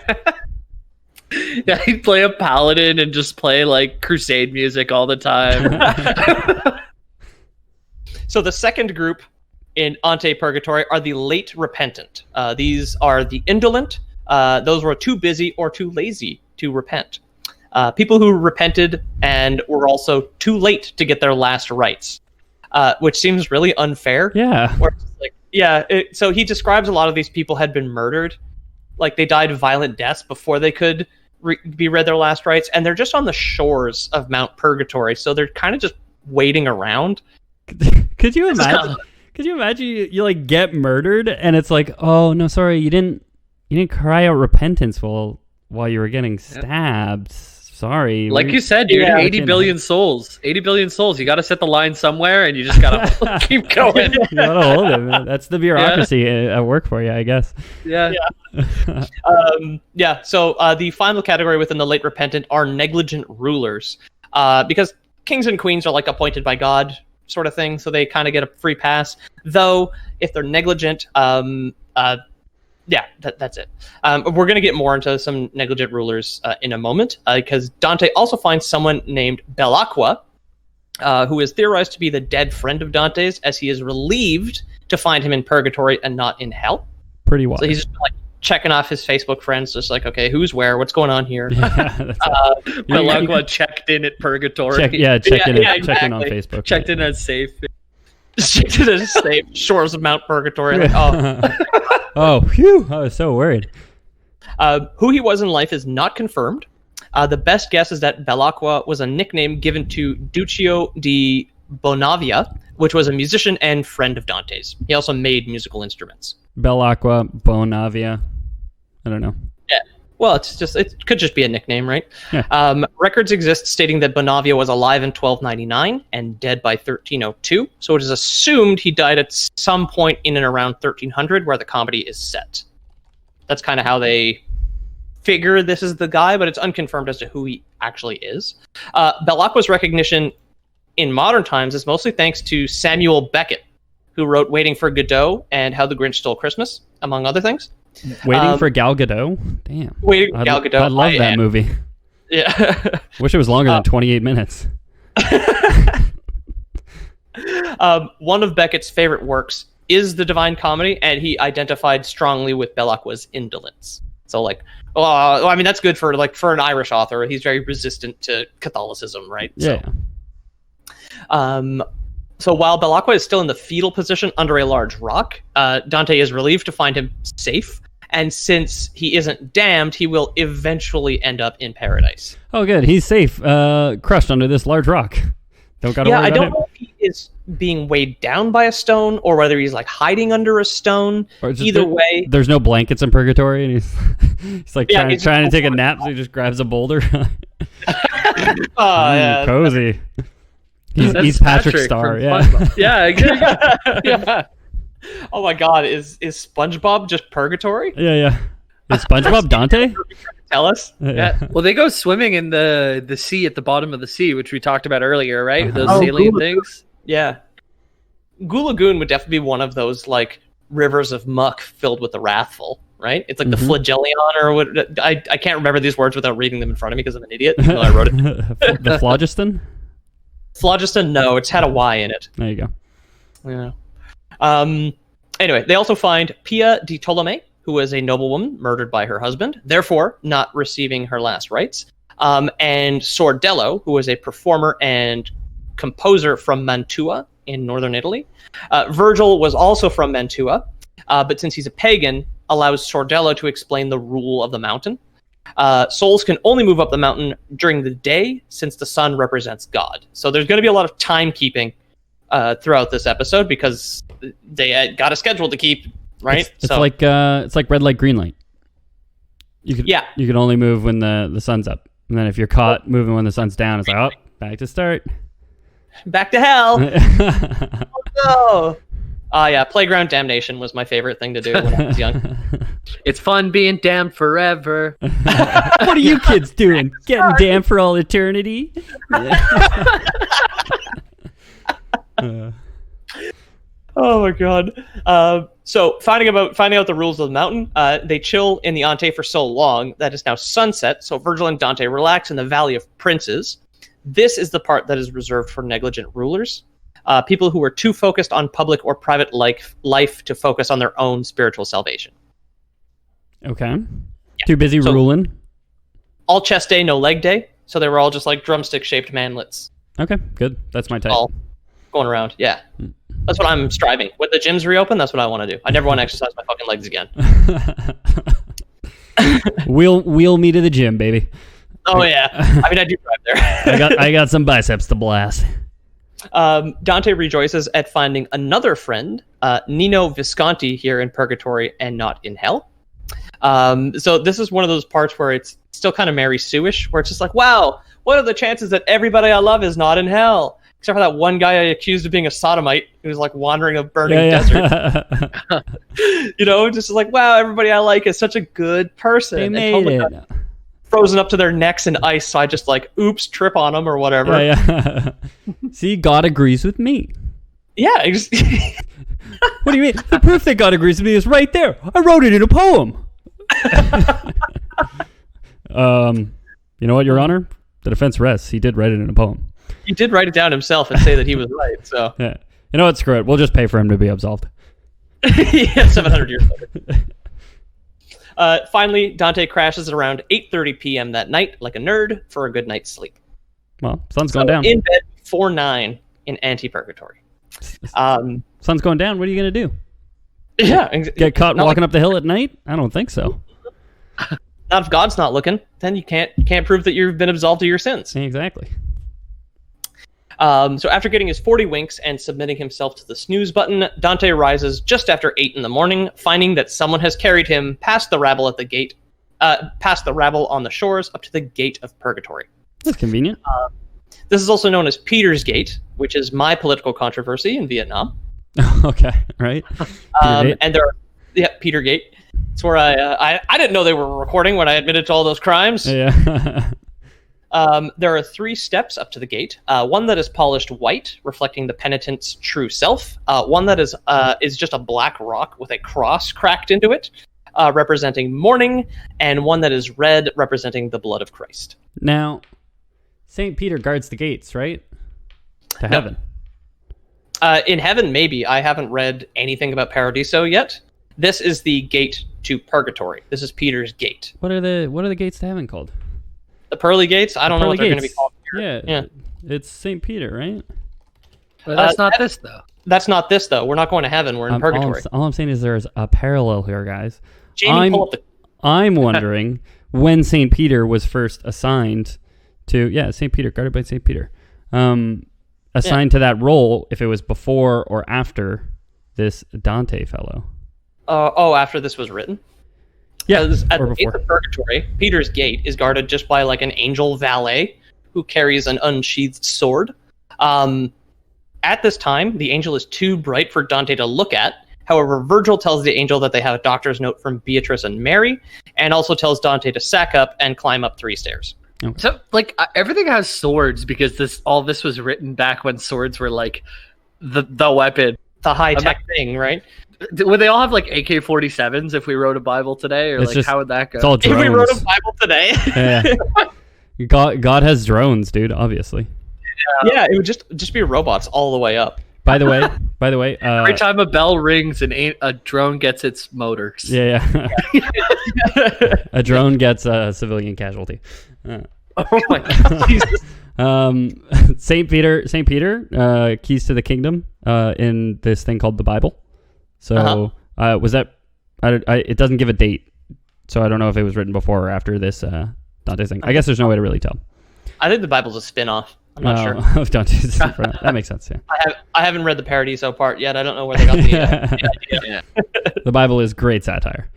C: Yeah, he'd play a paladin and just play like crusade music all the time.
A: So the second group in Ante Purgatory are the Late Repentant. These are the indolent. Those were too busy or too lazy to repent. People who repented and were also too late to get their last rites, which seems really unfair.
B: Yeah.
A: So he describes a lot of these people had been murdered. Like they died violent deaths before they could be read their last rites. And they're just on the shores of Mount Purgatory. So they're kind of just waiting around.
B: Could you imagine? Could you imagine you like get murdered and it's like, oh no, sorry, you didn't cry out repentance while you were getting stabbed. Sorry.
C: Like you said, dude,
A: Yeah.
C: 80 billion souls. 80 billion souls. You got to set the line somewhere, and you just got to keep going.
B: You gotta hold it, man. That's the bureaucracy at work for you, I guess.
C: Yeah.
A: So the final category within the Late Repentant are negligent rulers, because kings and queens are like appointed by God sort of thing, so they kind of get a free pass. Though if they're negligent, that's it. We're going to get more into some negligent rulers in a moment, because Dante also finds someone named Belacqua, who is theorized to be the dead friend of Dante's, as he is relieved to find him in purgatory and not in hell.
B: Pretty wild.
A: So he's just like checking off his Facebook friends, just like, okay, who's where? What's going on here?
C: Belacqua checked in at purgatory.
B: Check in on
A: exactly.
B: Facebook.
C: Checked in as safe.
A: Checked in as safe. Shores of Mount Purgatory. Like,
B: Oh, phew! I was so worried.
A: Who he was in life is not confirmed. The best guess is that Belacqua was a nickname given to Duccio di Bonavia, which was a musician and friend of Dante's. He also made musical instruments.
B: Belacqua, Bonavia. I don't know.
A: Yeah. Well, it could just be a nickname, right?
B: Yeah.
A: Records exist stating that Bonavia was alive in 1299 and dead by 1302. So it is assumed he died at some point in and around 1300, where the comedy is set. That's kind of how they figure this is the guy, but it's unconfirmed as to who he actually is. Belacqua's recognition in modern times is mostly thanks to Samuel Beckett, who wrote Waiting for Godot and How the Grinch Stole Christmas, among other things.
B: Waiting for Gal Gadot? Damn.
A: Waiting for Gal Gadot.
B: I love that movie.
A: Yeah.
B: Wish it was longer than 28 minutes.
A: One of Beckett's favorite works is the Divine Comedy, and he identified strongly with Belacqua's indolence. So, like, I mean, that's good for an Irish author. He's very resistant to Catholicism, right?
B: Yeah.
A: So while Belacqua is still in the fetal position under a large rock, Dante is relieved to find him safe. And since he isn't damned, he will eventually end up in paradise.
B: Oh, good. He's safe. Crushed under this large rock. Don't gotta worry about
A: I don't
B: him.
A: know if he is being weighed down by a stone or whether he's like hiding under a stone. Either way,
B: there's no blankets in purgatory, and he's like trying to take a nap, so he just grabs a boulder. Cozy. He's Patrick Star. Yeah.
C: Yeah.
A: Oh my God, is SpongeBob just purgatory?
B: Yeah. Is SpongeBob Dante?
A: Tell us.
C: Yeah. Well, they go swimming in the sea at the bottom of the sea, which we talked about earlier, right?
B: Uh-huh.
C: Those saline things.
A: Yeah. Gulagoon would definitely be one of those like rivers of muck filled with the wrathful, right? It's like the flagellon or what. I can't remember these words without reading them in front of me because I'm an idiot. Even though I wrote it.
B: The phlogiston?
A: Phlogiston? No, it's had a Y in it.
B: There you go.
A: Yeah. Anyway, they also find Pia di Tolomei, who was a noblewoman murdered by her husband, therefore not receiving her last rites, and Sordello, who was a performer and composer from Mantua in northern Italy. Virgil was also from Mantua, but since he's a pagan, allows Sordello to explain the rule of the mountain. Souls can only move up the mountain during the day, since the sun represents God. So there's going to be a lot of timekeeping throughout this episode because they got a schedule to keep, right?
B: It's like red light, green light. You can only move when the sun's up, and then if you're caught moving when the sun's down, it's like, oh, back to start.
A: Back to hell. Oh no. Yeah, Playground Damnation was my favorite thing to do when I was young.
C: It's fun being damned forever.
B: What are you kids doing? Getting damned for all eternity?
A: Oh my God. So finding out the rules of the mountain, they chill in the Ante for so long that it's now sunset. So Virgil and Dante relax in the Valley of Princes. This is the part that is reserved for negligent rulers. People who are too focused on public or private life to focus on their own spiritual salvation.
B: Okay. Yeah. Too busy ruling.
A: All chest day, no leg day. So they were all just like drumstick-shaped manlets.
B: Okay, good. That's my type.
A: All going around, yeah. That's what I'm striving. When the gyms reopen, that's what I want to do. I never want to exercise my fucking legs again.
B: Wheel me to the gym, baby.
A: Oh yeah. I mean, I do drive there.
B: I got some biceps to blast.
A: Dante rejoices at finding another friend, Nino Visconti, here in Purgatory and not in Hell. So this is one of those parts where it's still kind of Mary Sue-ish, where it's just like, wow, what are the chances that everybody I love is not in hell? Except for that one guy I accused of being a sodomite who's like wandering a burning desert. Just like, wow, everybody I like is such a good person.
B: They made it.
A: Frozen up to their necks in ice, so I just like, oops, trip on them or whatever.
B: Yeah. See, God agrees with me.
A: Yeah.
B: What do you mean? The proof that God agrees with me is right there. I wrote it in a poem. You know what, Your Honor? The defense rests. He did write it in a poem.
A: He did write it down himself and say that he was right. So
B: yeah. You know what? Screw it. We'll just pay for him to be absolved.
A: Yeah, 700 years later. Finally, Dante crashes at around 8:30 p.m. that night, like a nerd, for a good night's sleep.
B: Well, sun's going down.
A: In bed 4-9 in Anti-Purgatory.
B: Sun's going down. What are you going to do?
A: Yeah.
B: Get caught walking up the hill at night? I don't think so.
A: Not if God's not looking. Then you can't prove that you've been absolved of your sins.
B: Exactly.
A: So after getting his 40 winks and submitting himself to the snooze button, Dante rises just after 8 in the morning, finding that someone has carried him past the rabble at the gate, past the rabble on the shores, up to the gate of Purgatory.
B: That's convenient.
A: This is also known as Petersgate, which is my political controversy in Vietnam.
B: Okay, right.
A: And Petergate. It's where I didn't know they were recording when I admitted to all those crimes.
B: Yeah.
A: There are 3 steps up to the gate. One that is polished white, reflecting the penitent's true self. One that is just a black rock with a cross cracked into it, representing mourning, and one that is red, representing the blood of Christ.
B: Now, St. Peter guards the gates, right? To heaven.
A: In heaven, maybe. I haven't read anything about Paradiso yet. This is the gate to Purgatory. This is Peter's gate.
B: What are the gates to heaven called?
A: The pearly gates? I don't know what they're going to be called
B: here. Yeah. It's St. Peter, right?
C: But that's not this, though.
A: That's not this, though. We're not going to heaven. We're in Purgatory.
B: All I'm saying is there's a parallel here, guys.
A: Jamie, pull up
B: I'm wondering when St. Peter was first assigned to... Yeah, St. Peter, guarded by St. Peter. Assigned to that role, if it was before or after this Dante fellow.
A: After this was written?
B: Yeah,
A: at the gate of Purgatory, Peter's gate is guarded just by like an angel valet who carries an unsheathed sword. At this time, the angel is too bright for Dante to look at. However, Virgil tells the angel that they have a doctor's note from Beatrice and Mary, and also tells Dante to sack up and climb up 3 stairs.
B: Okay.
C: So, everything has swords because all this was written back when swords were like the weapon,
A: the high tech thing, right?
C: Would they all have like AK-47s if we wrote a Bible today, or how would that go?
B: It's all drones.
A: If we wrote a Bible today,
B: yeah. God has drones, dude. Obviously.
A: Yeah, it would just be robots all the way up.
B: By the way,
C: every time a bell rings, a drone gets its motors.
B: Yeah. A drone gets a civilian casualty.
A: Oh my God, Jesus.
B: Saint Peter, keys to the kingdom in this thing called the Bible. So was that? It doesn't give a date, so I don't know if it was written before or after this Dante thing. I guess there's no way to really tell.
A: I think the Bible's a spin-off. I'm not sure.
B: Of Dante's. That makes sense. Yeah.
A: I haven't read the Paradiso part yet. I don't know where they got the idea.
C: Yeah.
B: The Bible is great satire.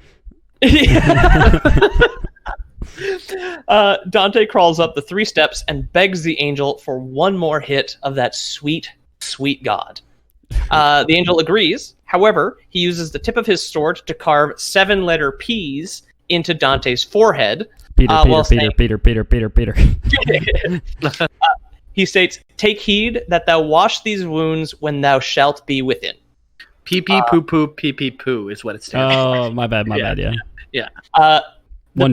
A: Dante crawls up the 3 steps and begs the angel for one more hit of that sweet, sweet God. The angel agrees. However, he uses the tip of his sword to carve 7-letter P's into Dante's forehead.
B: Peter.
A: He states, "Take heed that thou wash these wounds when thou shalt be within."
C: Pee pee poo poo pee pee poo is what it stands for.
B: Oh, my bad.
C: Yeah.
A: The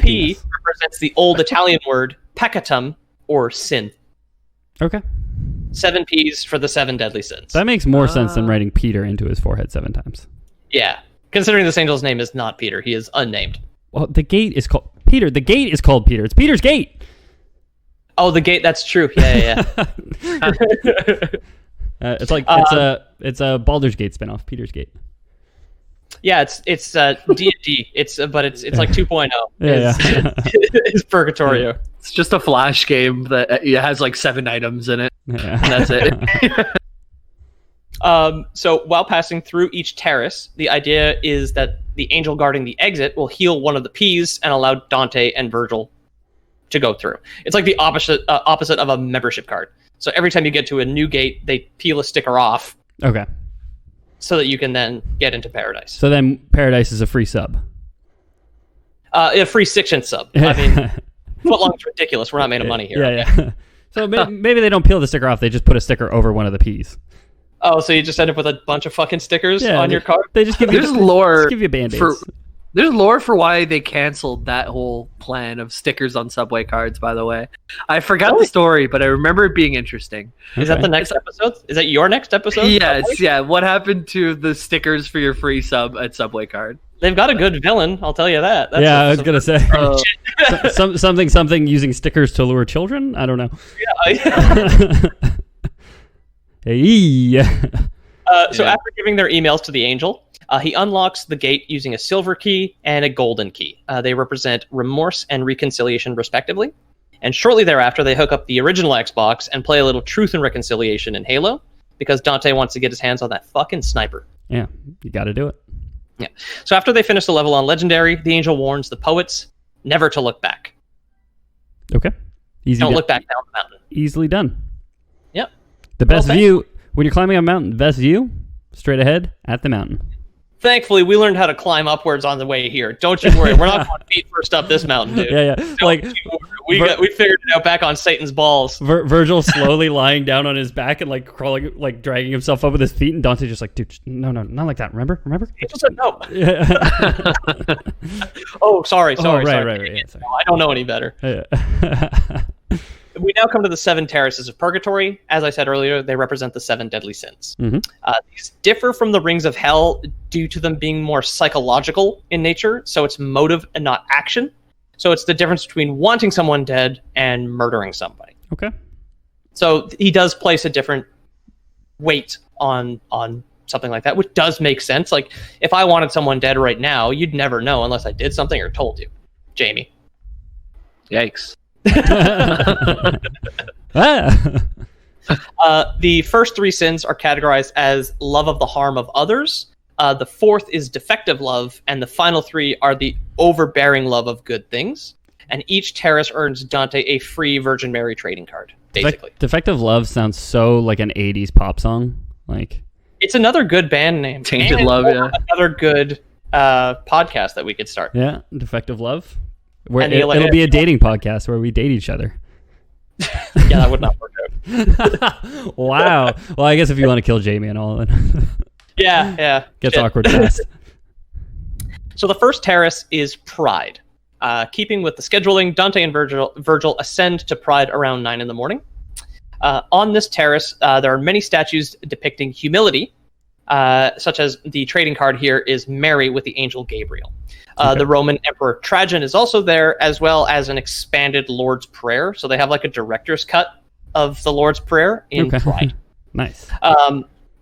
A: P represents the old Italian word peccatum, or sin.
B: Okay.
A: 7 P's for the 7 deadly sins.
B: That makes more sense than writing Peter into his forehead 7 times.
A: Yeah. Considering this angel's name is not Peter, he is unnamed.
B: Well, the gate is called Peter. The gate is called Peter. It's Peter's gate.
A: Oh, the gate. That's true. Yeah.
B: It's like it's a Baldur's Gate spinoff, Peter's Gate.
A: Yeah, it's D&D. It's like 2.0.
B: Yeah.
A: It's Purgatorio.
C: It's just a flash game that it has like 7 items in it.
B: Yeah.
C: And that's it.
A: So while passing through each terrace, the idea is that the angel guarding the exit will heal one of the P's and allow Dante and Virgil to go through. It's like the opposite of a membership card. So every time you get to a new gate, they peel a sticker off.
B: Okay.
A: So that you can then get into Paradise.
B: So then Paradise is a free sub.
A: A free 6-inch sub. I mean, footlong's ridiculous. We're not made of money here.
B: Yeah. So maybe they don't peel the sticker off. They just put a sticker over one of the P's.
A: Oh, so you just end up with a bunch of fucking stickers on your card?
B: They just give you Band-Aids.
C: There's lore for why they canceled that whole plan of stickers on subway cards, by the way. I forgot the story, but I remember it being interesting.
A: Is that the next episode? Is that your next episode?
C: Yeah. What happened to the stickers for your free sub at Subway card?
A: They've got a good villain, I'll tell you that.
B: I was going to say. Something using stickers to lure children? I don't know.
A: Yeah.
B: Hey.
A: So after giving their emails to the angel, he unlocks the gate using a silver key and a golden key. They represent remorse and reconciliation, respectively. And shortly thereafter, they hook up the original Xbox and play a little Truth and Reconciliation in Halo, because Dante wants to get his hands on that fucking sniper.
B: Yeah, you got to do it.
A: Yeah. So after they finish the level on Legendary, the angel warns the poets never to look back.
B: Okay.
A: Don't look back down the mountain.
B: Easily done.
A: Yep.
B: The best view, when you're climbing a mountain, the best view, straight ahead at the mountain.
A: Thankfully, we learned how to climb upwards on the way here. Don't you worry. We're not going to feet first up this mountain, dude.
B: Yeah.
A: We figured it out back on Satan's balls.
B: Virgil slowly lying down on his back and crawling, dragging himself up with his feet, and Dante just dude, no, not like that. Remember?
A: Angel said no. Oh, sorry.
B: Right. Yeah, sorry.
A: No, I don't know any better.
B: Yeah.
A: We now come to the 7 Terraces of Purgatory. As I said earlier, they represent the 7 deadly sins.
B: Mm-hmm.
A: These differ from the Rings of Hell due to them being more psychological in nature, so it's motive and not action. So it's the difference between wanting someone dead and murdering somebody.
B: Okay.
A: So he does place a different weight on something like that, which does make sense. Like, if I wanted someone dead right now, you'd never know unless I did something or told you. Jamie.
C: Yikes.
A: The first 3 sins are categorized as love of the harm of others. The 4th is defective love, and the final 3 are the overbearing love of good things. And each terrace earns Dante a free Virgin Mary trading card, basically.
B: Defective love sounds so like an 80s pop song.
A: It's another good band name.
C: Tainted Love, yeah.
A: Another good podcast that we could start.
B: Yeah, Defective Love. It'll be a dating podcast where we date each other.
A: Yeah, that would not work out.
B: Wow. Well, I guess if you want to kill Jamie and all, then
A: yeah.
B: Gets awkward fast.
A: So the first terrace is Pride. Keeping with the scheduling, Dante and Virgil ascend to Pride around 9 in the morning. On this terrace, there are many statues depicting humility, such as the trading card here is Mary with the angel Gabriel. The Roman Emperor Trajan is also there, as well as an expanded Lord's Prayer. So they have a director's cut of the Lord's Prayer in Pride.
B: Nice.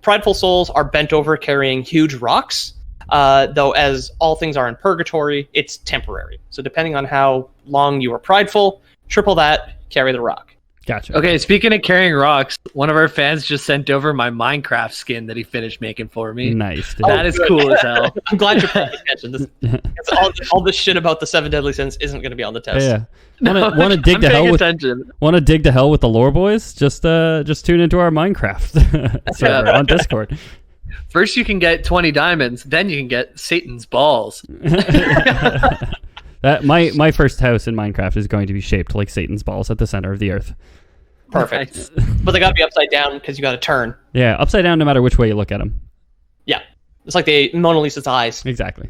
A: Prideful souls are bent over carrying huge rocks, though as all things are in Purgatory, it's temporary. So depending on how long you are prideful, triple that, carry the rock.
B: Gotcha.
C: Okay, speaking of carrying rocks, one of our fans just sent over my Minecraft skin that he finished making for me.
B: Nice. Dude.
C: That is cool as hell.
A: I'm glad you're paying attention. All this shit about the 7 deadly sins isn't going to be on the test.
B: Yeah. Want to dig to hell with? Want to dig to hell with the lore boys? Just tune into our Minecraft server on Discord.
C: First, you can get 20 diamonds, then you can get Satan's balls.
B: That my first house in Minecraft is going to be shaped like Satan's balls at the center of the earth.
A: Perfect.
C: Nice.
A: But they got to be upside down because you got to turn.
B: Yeah, upside down no matter which way you look at them.
A: Yeah. It's like the Mona Lisa's eyes.
B: Exactly.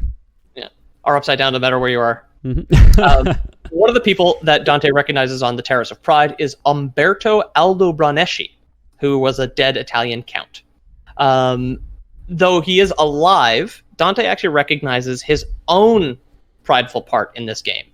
A: Yeah. Are upside down no matter where you are.
B: Mm-hmm.
A: One of the people that Dante recognizes on the Terrace of Pride is Umberto Aldobrandeschi, who was a dead Italian count. Though he is alive, Dante actually recognizes his own prideful part in this game.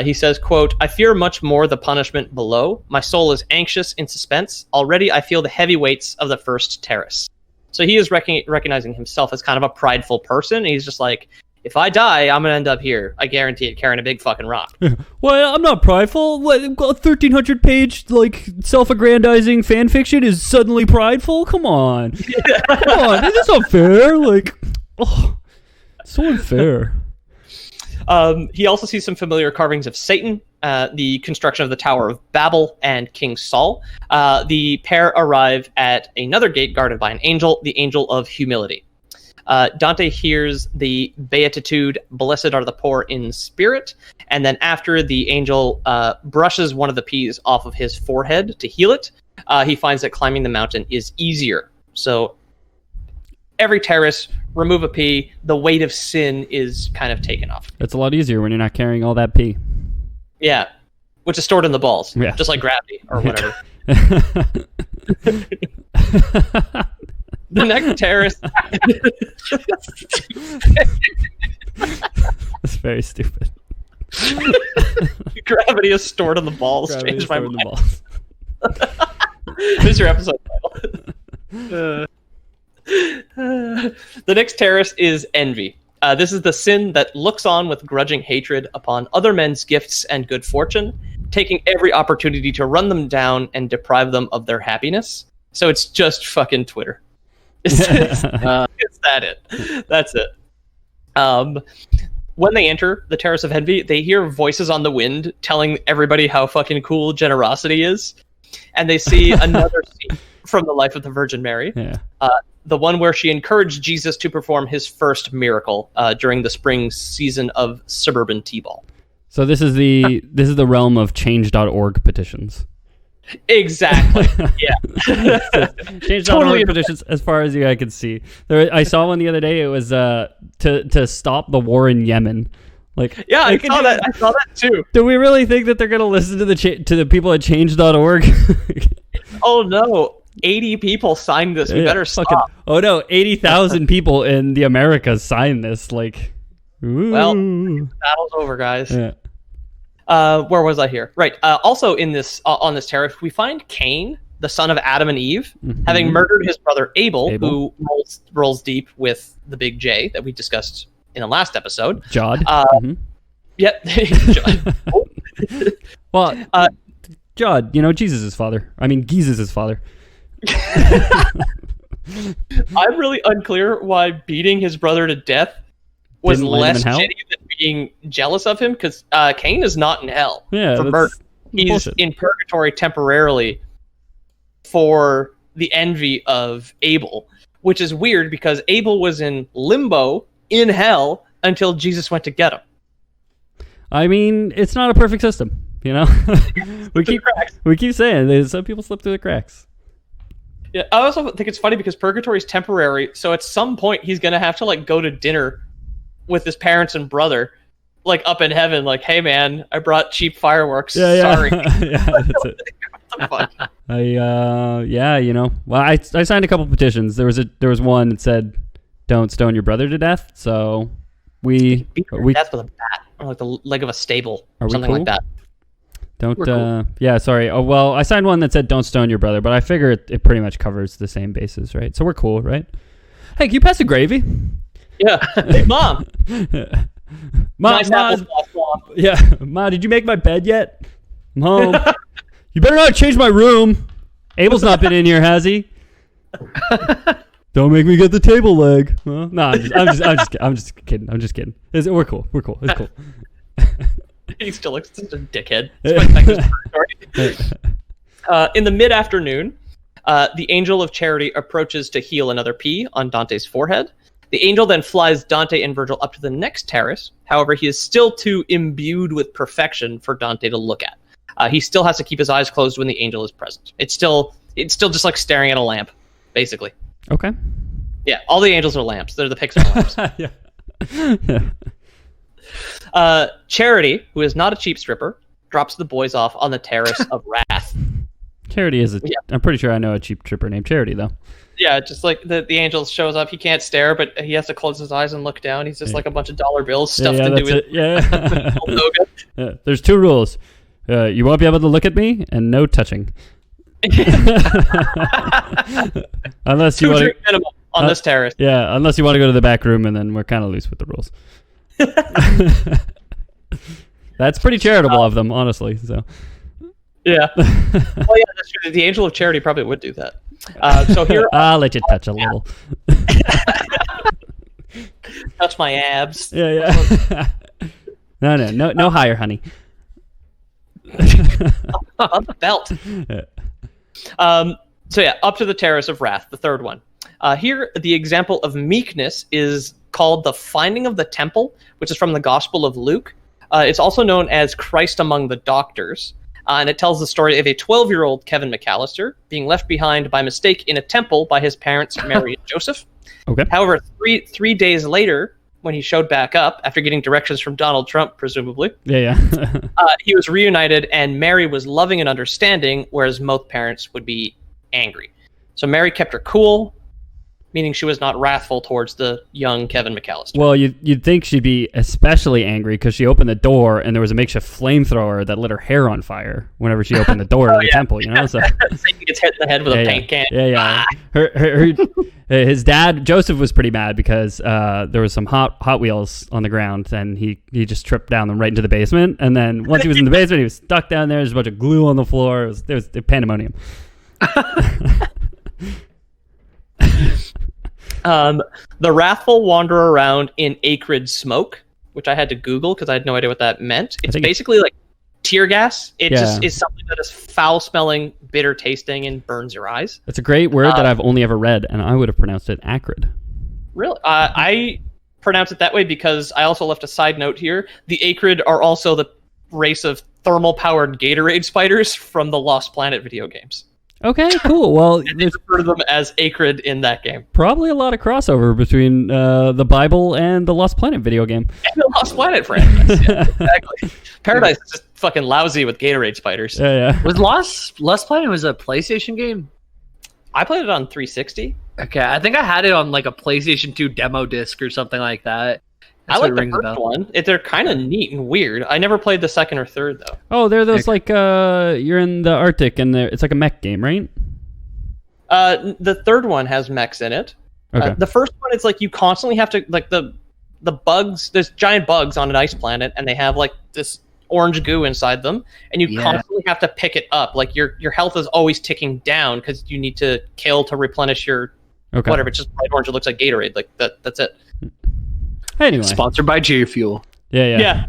A: He says, quote, "I fear much more the punishment below. My soul is anxious in suspense. Already I feel the heavy weights of the first terrace." So he is recognizing himself as kind of a prideful person. He's just like, if I die, I'm going to end up here. I guarantee it, carrying a big fucking rock.
B: Well, I'm not prideful. What, a 1,300-page, self-aggrandizing fan fiction is suddenly prideful? Come on. Come on. That's not fair. So unfair.
A: He also sees some familiar carvings of Satan, the construction of the Tower of Babel, and King Saul. The pair arrive at another gate guarded by an angel, the Angel of Humility. Dante hears the beatitude, "Blessed are the poor in spirit," and then after the angel brushes one of the peas off of his forehead to heal it, he finds that climbing the mountain is easier. So every terrace, remove a pea, the weight of sin is kind of taken off.
B: It's a lot easier when you're not carrying all that pee.
A: Yeah, which is stored in the balls,
B: yeah.
A: just like gravity or whatever. The next terrace.
B: That's very stupid.
A: Gravity is stored in the balls.
B: Gravity
A: Changed
B: is
A: my
B: stored in
A: mind.
B: the balls.
A: This is your episode title. The next terrace is envy. This is the sin that looks on with grudging hatred upon other men's gifts and good fortune, taking every opportunity to run them down and deprive them of their happiness. So it's just fucking Twitter. Is that it? That's it. When they enter the Terrace of Envy, they hear voices on the wind telling everybody how fucking cool generosity is. And they see another scene from the life of the Virgin Mary.
B: Yeah.
A: The one where she encouraged Jesus to perform his first miracle during the spring season of suburban T-ball.
B: So this is the realm of change.org petitions.
A: Exactly. Yeah.
B: Change.org
A: Totally
B: petitions, as far as I could see. I saw one the other day. It was to stop the war in Yemen. Like,
A: yeah, I saw that. I saw that too.
B: Do we really think that they're going to listen to the people at change.org?
A: Oh no. 80 people signed this. We better stop.
B: Oh no, 80,000 people in the Americas signed this. Like, ooh.
A: Well, the battle's over, guys.
B: Yeah.
A: Where was I here? Right. Also in this on this terrace, we find Cain, the son of Adam and Eve, having murdered his brother Abel. Who rolls deep with the big J that we discussed in the last episode.
B: Jod.
A: Yep.
B: Well, Jod, Jesus' his father. I mean, Jesus' father.
A: I'm really unclear why beating his brother to death was less shitty than being jealous of him, because Cain is not in hell for murder. He's bullshit. In purgatory temporarily for the envy of Abel, which is weird because Abel was in limbo in hell until Jesus went to get him.
B: I mean, it's not a perfect system, we keep saying that some people slip through the cracks.
A: Yeah, I also think it's funny because purgatory is temporary, so at some point he's gonna have to go to dinner with his parents and brother, up in heaven. Like, hey man, I brought cheap fireworks.
B: Yeah.
A: Sorry.
B: Yeah, that's it.
A: What the fuck?
B: Well, I signed a couple petitions. There was one that said, "Don't stone your brother to death." So we
A: beat her to death with a bat or the leg of a stable or something like that.
B: Don't,
A: cool.
B: Yeah, sorry. Oh, well, I signed one that said don't stone your brother, but I figure it pretty much covers the same bases, right? So we're cool, right? Hey, can you pass the gravy?
A: Yeah. Hey, Mom.
B: Mom, yeah. Mom, did you make my bed yet? Mom, you better not change my room. Abel's not been in here, has he? Don't make me get the table leg. Well, no, I'm just kidding. We're cool. It's cool.
A: He still looks such a dickhead. In the mid-afternoon, the Angel of Charity approaches to heal another pea on Dante's forehead. The angel then flies Dante and Virgil up to the next terrace. However, he is still too imbued with perfection for Dante to look at. He still has to keep his eyes closed when the angel is present. It's still just like staring at a lamp, basically.
B: Okay.
A: Yeah, all the angels are lamps. They're the Pixar lamps.
B: Yeah.
A: Charity, who is not a cheap stripper, drops the boys off on the Terrace of Wrath.
B: Charity is I'm pretty sure I know a cheap stripper named Charity, though.
A: Yeah, just like the angel shows up. He can't stare, but he has to close his eyes and look down. He's just like a bunch of dollar bills stuffed into it.
B: Yeah. There's two rules. You won't be able to look at me, and no touching. Unless you want to
A: on this terrace.
B: Yeah, unless you want to go to the back room, and then we're kind of loose with the rules. That's pretty charitable of them, honestly. So.
A: Yeah. Well, yeah, that's true. The Angel of Charity probably would do that. So here,
B: I'll let you touch a little.
A: Touch my abs.
B: Yeah. No higher, honey.
A: On the belt. So yeah, up to the Terrace of Wrath, the third one. Here, the example of meekness is called the Finding of the Temple, which is from the Gospel of Luke. It's also known as Christ Among the Doctors, and it tells the story of a 12-year-old Kevin McAllister being left behind by mistake in a temple by his parents, Mary and Joseph.
B: Okay.
A: However, three days later, when he showed back up, after getting directions from Donald Trump, presumably, he was reunited, and Mary was loving and understanding, whereas most parents would be angry. So Mary kept her cool, meaning she was not wrathful towards the young Kevin McAllister.
B: Well, you'd think she'd be especially angry because she opened the door and there was a makeshift flamethrower that lit her hair on fire whenever she opened the door to the temple, you know? So
A: he gets hit in the head with a paint can.
B: Yeah. His dad, Joseph, was pretty mad because there was some Hot Wheels on the ground and he just tripped down them right into the basement. And then once he was in the basement, he was stuck down there. There's a bunch of glue on the floor. There was pandemonium.
A: The wrathful wander around in acrid smoke, which I had to Google because I had no idea what that meant. It's basically like tear gas. It just is something that is foul-smelling, bitter tasting, and burns your eyes.
B: It's a great word that I've only ever read, and I would have pronounced it acrid.
A: Really? I pronounce it that way because I also left a side note here. The acrid are also the race of thermal-powered Gatorade spiders from the Lost Planet video games.
B: Okay, cool. Well,
A: they refer to them as acrid in that game.
B: Probably a lot of crossover between the Bible and the Lost Planet video game.
A: And the Lost Planet franchise. Yeah, exactly. Paradise is just fucking lousy with Gatorade spiders.
B: Yeah.
C: Was Lost Planet was a PlayStation game?
A: I played it on 360.
C: Okay, I think I had it on like a PlayStation 2 demo disc or something like that.
A: I like the first one. They're kind of neat and weird. I never played the second or third, though.
B: Oh, they're those like, you're in the Arctic and it's like a mech game, right?
A: The third one has mechs in it.
B: Okay.
A: The first one, it's like you constantly have to, like the bugs, there's giant bugs on an ice planet, and they have like this orange goo inside them, and you constantly have to pick it up. Like your health is always ticking down because you need to kill to replenish your whatever. It's just bright orange. It looks like Gatorade. Like that's it.
B: Anyway.
C: Sponsored by J Fuel.
B: Yeah.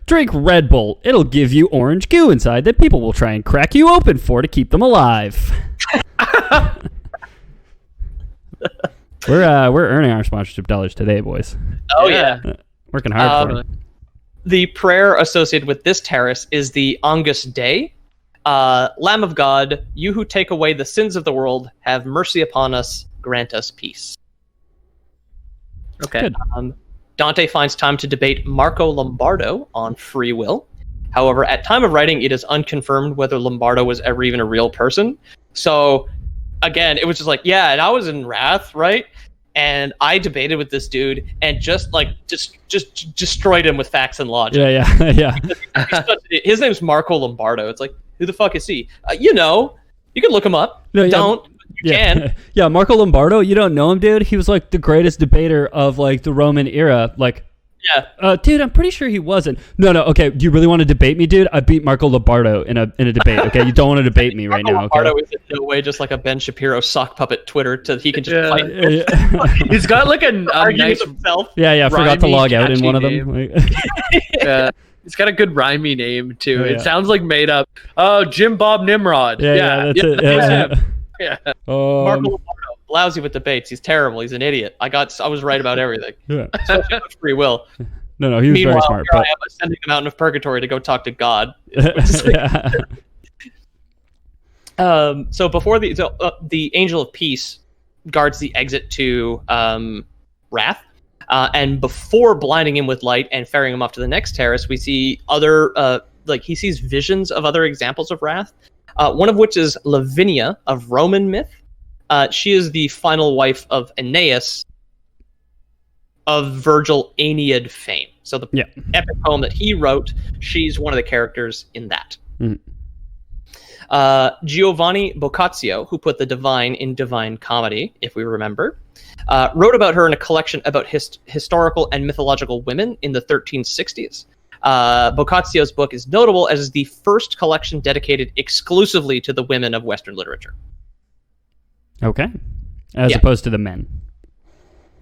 B: Drink Red Bull. It'll give you orange goo inside that people will try and crack you open for to keep them alive. We're earning our sponsorship dollars today, boys.
A: Oh yeah.
B: Working hard for it.
A: The prayer associated with this terrace is the Angus Dei. Lamb of God, you who take away the sins of the world, have mercy upon us, grant us peace. Okay. Dante finds time to debate Marco Lombardo on free will. However, at time of writing, it is unconfirmed whether Lombardo was ever even a real person. So, again, it was just like, yeah, and I was in Wrath, right? And I debated with this dude and just destroyed him with facts and logic.
B: Yeah.
A: His name's Marco Lombardo. It's like, who the fuck is he? You can look him up. No, don't. You can.
B: Yeah, Marco Lombardo, you don't know him, dude? He was like the greatest debater of like the Roman era. Like, dude, I'm pretty sure he wasn't. No, okay. Do you really want to debate me, dude? I beat Marco Lombardo in a debate. Okay, you don't want to debate me right now.
A: Lombardo is in no way just like a Ben Shapiro sock puppet Twitter to he can just fight.
C: He's got like a nice
A: himself.
B: Yeah. Forgot to log out in one of them.
C: Yeah. It's got a good rhymey name too. It sounds like made up. Oh, Jim Bob Nimrod.
B: Yeah, that's it.
A: Yeah. Marco Lombardo, lousy with debates. He's terrible. He's an idiot. I was right about everything.
B: Yeah.
A: Especially with free will.
B: No, he was very smart.
A: Here I am ascending the Mountain of Purgatory to go talk to God. So before the Angel of Peace guards the exit to Wrath. And before blinding him with light and ferrying him off to the next terrace, we see other, he sees visions of other examples of Wrath. One of which is Lavinia of Roman myth. She is the final wife of Aeneas of Virgil Aeneid fame. So the epic poem that he wrote, she's one of the characters in that. Giovanni Boccaccio, who put the divine in Divine Comedy, if we remember, wrote about her in a collection about historical and mythological women in the 1360s. Boccaccio's book is notable as the first collection dedicated exclusively to the women of Western literature.
B: Okay. As opposed to the men.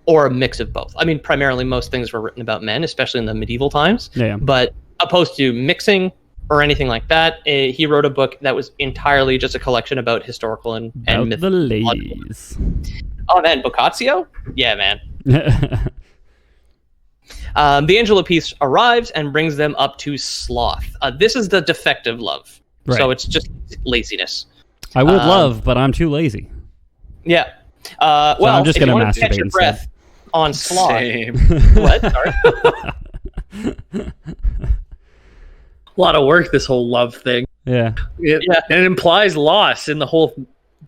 A: or a mix of both. I mean, primarily most things were written about men, especially in the medieval times.
B: Yeah.
A: But opposed to mixing or anything like that, he wrote a book that was entirely just a collection about historical and myth.
B: The ladies.
A: Oh man, Boccaccio? Yeah, man. The Angel of Peace arrives and brings them up to sloth. This is the defective love.
B: Right.
A: So it's just laziness.
B: I would love, but I'm too lazy.
A: Yeah.
B: So I'm just
A: if you
B: gonna
A: want to catch your
B: masturbate
A: breath on sloth.
C: Same.
A: What? Sorry.
C: A lot of work, this whole love thing.
B: Yeah.
C: And it implies loss in the whole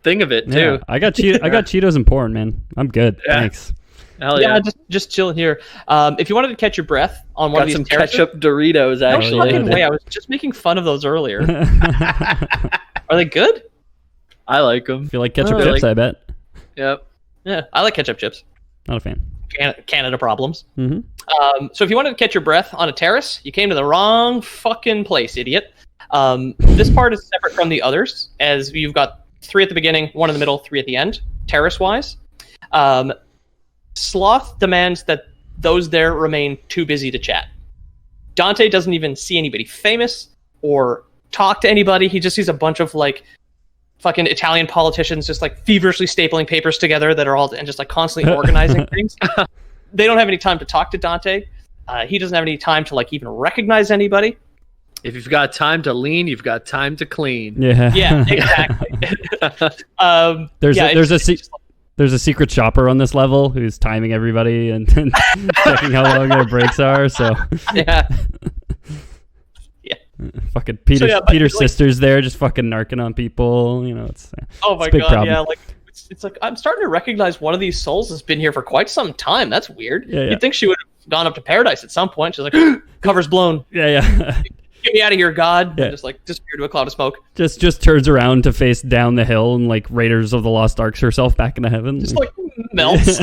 C: thing of it too.
B: Yeah. I got Cheetos and porn, man. I'm good.
C: Yeah.
B: Thanks.
C: Hell yeah.
A: Just chilling here. If you wanted to catch your breath on one
C: Got
A: of these
C: some
A: terraces,
C: ketchup Doritos
A: no
C: actually.
A: fucking way. I was just making fun of those earlier. Are they good?
C: I like them.
B: Feel like ketchup
C: Oh,
B: chips,
C: like-
B: I bet.
C: Yep.
A: Yeah, I like ketchup chips.
B: Not a fan.
A: Canada problems.
B: Mm-hmm.
A: So if you wanted to catch your breath on a terrace, you came to the wrong fucking place, idiot. This part is separate from the others, as you've got 3 at the beginning, 1 in the middle, 3 at the end, terrace-wise. Sloth demands that those there remain too busy to chat. Dante doesn't even see anybody famous or talk to anybody. He just sees a bunch of like fucking Italian politicians just like feverishly stapling papers together that are all and just like constantly organizing things. They don't have any time to talk to Dante. He doesn't have any time to like even recognize anybody.
C: If you've got time to lean, you've got time to clean.
B: Yeah.
A: Yeah, exactly.
B: There's a secret shopper on this level who's timing everybody and checking how long their breaks are. So
A: yeah.
B: fucking Peter's
A: like,
B: sister's there, just fucking narking on people. You know, it's
A: oh my
B: it's a big
A: god,
B: problem.
A: yeah. Like it's like I'm starting to recognize one of these souls has been here for quite some time. That's weird.
B: Yeah.
A: You'd think she would have gone up to paradise at some point. She's like, covers blown.
B: Yeah.
A: Get me out of here, God.
B: Yeah.
A: And just like disappear to a cloud of smoke.
B: just turns around to face down the hill and like Raiders of the Lost Arks herself back into heaven.
A: Just like melts.